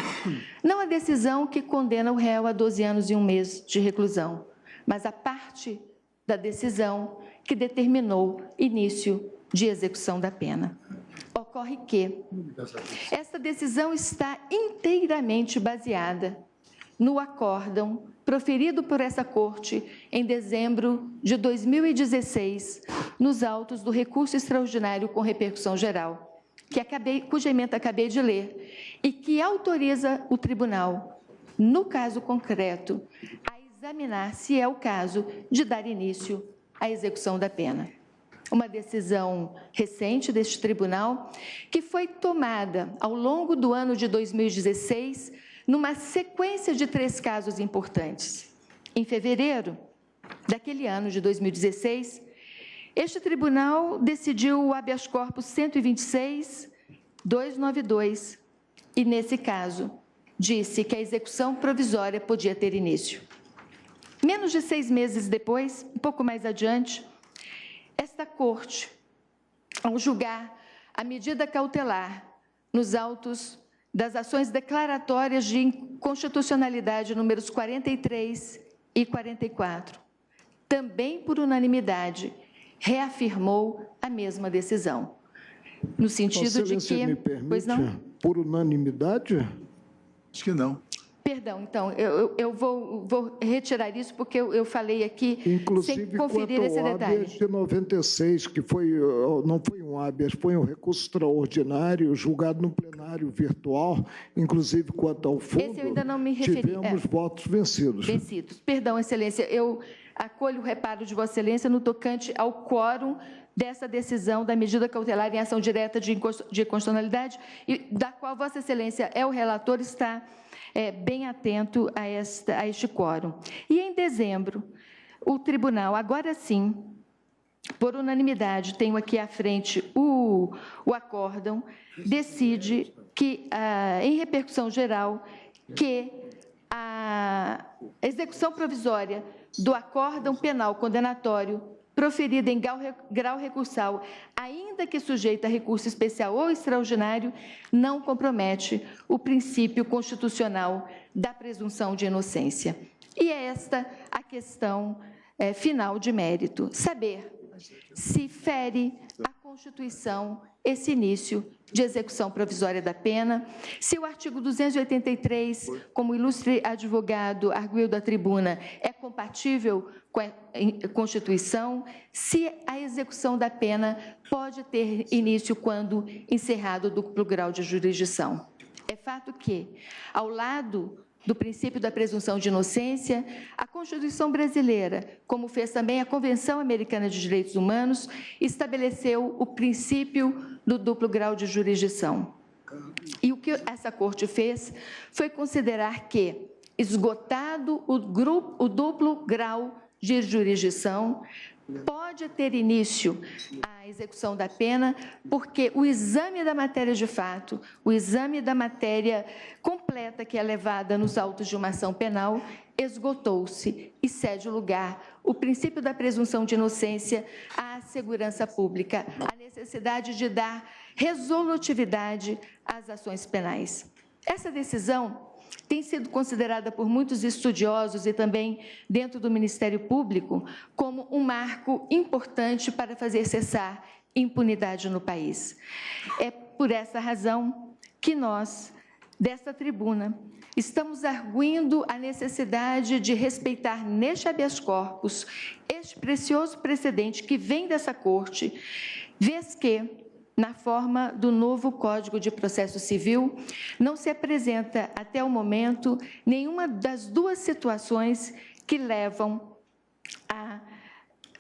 Não a decisão que condena o réu a 12 anos e 1 mês de reclusão, mas a parte da decisão que determinou início de execução da pena. Ocorre que esta decisão está inteiramente baseada no acórdão proferido por essa Corte em dezembro de 2016, nos autos do recurso extraordinário com repercussão geral, cuja ementa acabei de ler, e que autoriza o tribunal, no caso concreto, a examinar se é o caso de dar início à execução da pena. Uma decisão recente deste tribunal, que foi tomada ao longo do ano de 2016, numa sequência de 3 casos importantes. Em fevereiro daquele ano de 2016, este tribunal decidiu o habeas corpus 126.292 e, nesse caso, disse que a execução provisória podia ter início. Menos de 6 meses depois, um pouco mais adiante, esta Corte, ao julgar a medida cautelar nos autos das ações declaratórias de inconstitucionalidade números 43 e 44, também por unanimidade, reafirmou a mesma decisão, no sentido de que... me permite, pois não? Por unanimidade? Acho que não. Perdão, então, eu vou retirar isso, porque eu falei aqui Inclusive, sem conferir esse detalhe. Inclusive, habeas de 96, que não foi um habeas, foi um recurso extraordinário, julgado no plenário virtual, inclusive quanto ao fundo, esse eu ainda não me referi. Tivemos votos vencidos. Perdão, Excelência, eu acolho o reparo de Vossa Excelência no tocante ao quórum dessa decisão da medida cautelar em ação direta de inconstitucionalidade, e da qual Vossa Excelência é o relator, está bem atento a este quórum. E em dezembro, o tribunal, agora sim, por unanimidade, tenho aqui à frente o acórdão, decide que, em repercussão geral, que a execução provisória do acórdão penal condenatório proferida em grau recursal, ainda que sujeita a recurso especial ou extraordinário, não compromete o princípio constitucional da presunção de inocência. E é esta a questão final de mérito: saber se fere a Constituição esse início de execução provisória da pena, se o artigo 283, como o ilustre advogado arguiu da tribuna, é compatível com a Constituição, se a execução da pena pode ter início quando encerrado o duplo grau de jurisdição. É fato que, ao lado do princípio da presunção de inocência, a Constituição brasileira, como fez também a Convenção Americana de Direitos Humanos, estabeleceu o princípio do duplo grau de jurisdição. E o que essa Corte fez foi considerar que, esgotado o duplo grau de jurisdição, pode ter início a execução da pena, porque o exame da matéria de fato, o exame da matéria completa que é levada nos autos de uma ação penal, esgotou-se e cede lugar o princípio da presunção de inocência à segurança pública, a necessidade de dar resolutividade às ações penais. Essa decisão tem sido considerada por muitos estudiosos e também dentro do Ministério Público como um marco importante para fazer cessar impunidade no país. É por essa razão que nós, desta tribuna, estamos arguindo a necessidade de respeitar neste habeas corpus este precioso precedente que vem dessa Corte, vez que, na forma do novo Código de Processo Civil, não se apresenta, até o momento, nenhuma das duas situações que levam à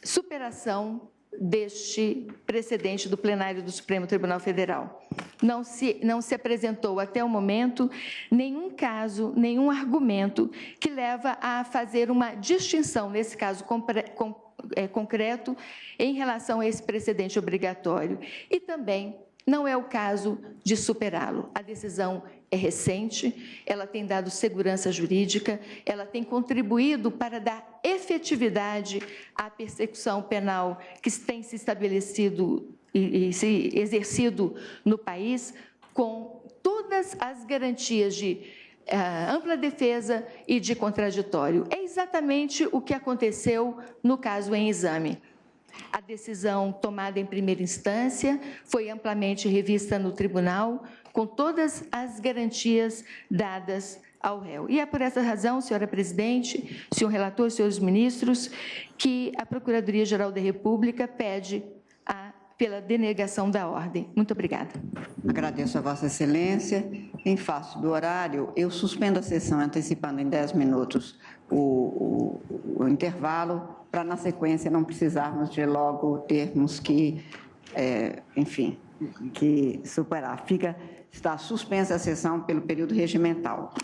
superação deste precedente do plenário do Supremo Tribunal Federal. Não se apresentou, até o momento, nenhum caso, nenhum argumento que leva a fazer uma distinção, nesse caso concreto, em relação a esse precedente obrigatório. E também não é o caso de superá-lo. A decisão é recente, ela tem dado segurança jurídica, ela tem contribuído para dar efetividade à persecução penal que tem se estabelecido e se exercido no país, com todas as garantias de ampla defesa e de contraditório. É exatamente o que aconteceu no caso em exame. A decisão tomada em primeira instância foi amplamente revista no tribunal, com todas as garantias dadas ao réu. E é por essa razão, senhora presidente, senhor relator, senhores ministros, que a Procuradoria-Geral da República pede pela denegação da ordem. Muito obrigada. Agradeço a Vossa Excelência. Em face do horário, eu suspendo a sessão, antecipando em 10 minutos o intervalo, para, na sequência, não precisarmos de logo termos que, enfim, que superar. Está suspensa a sessão pelo período regimental.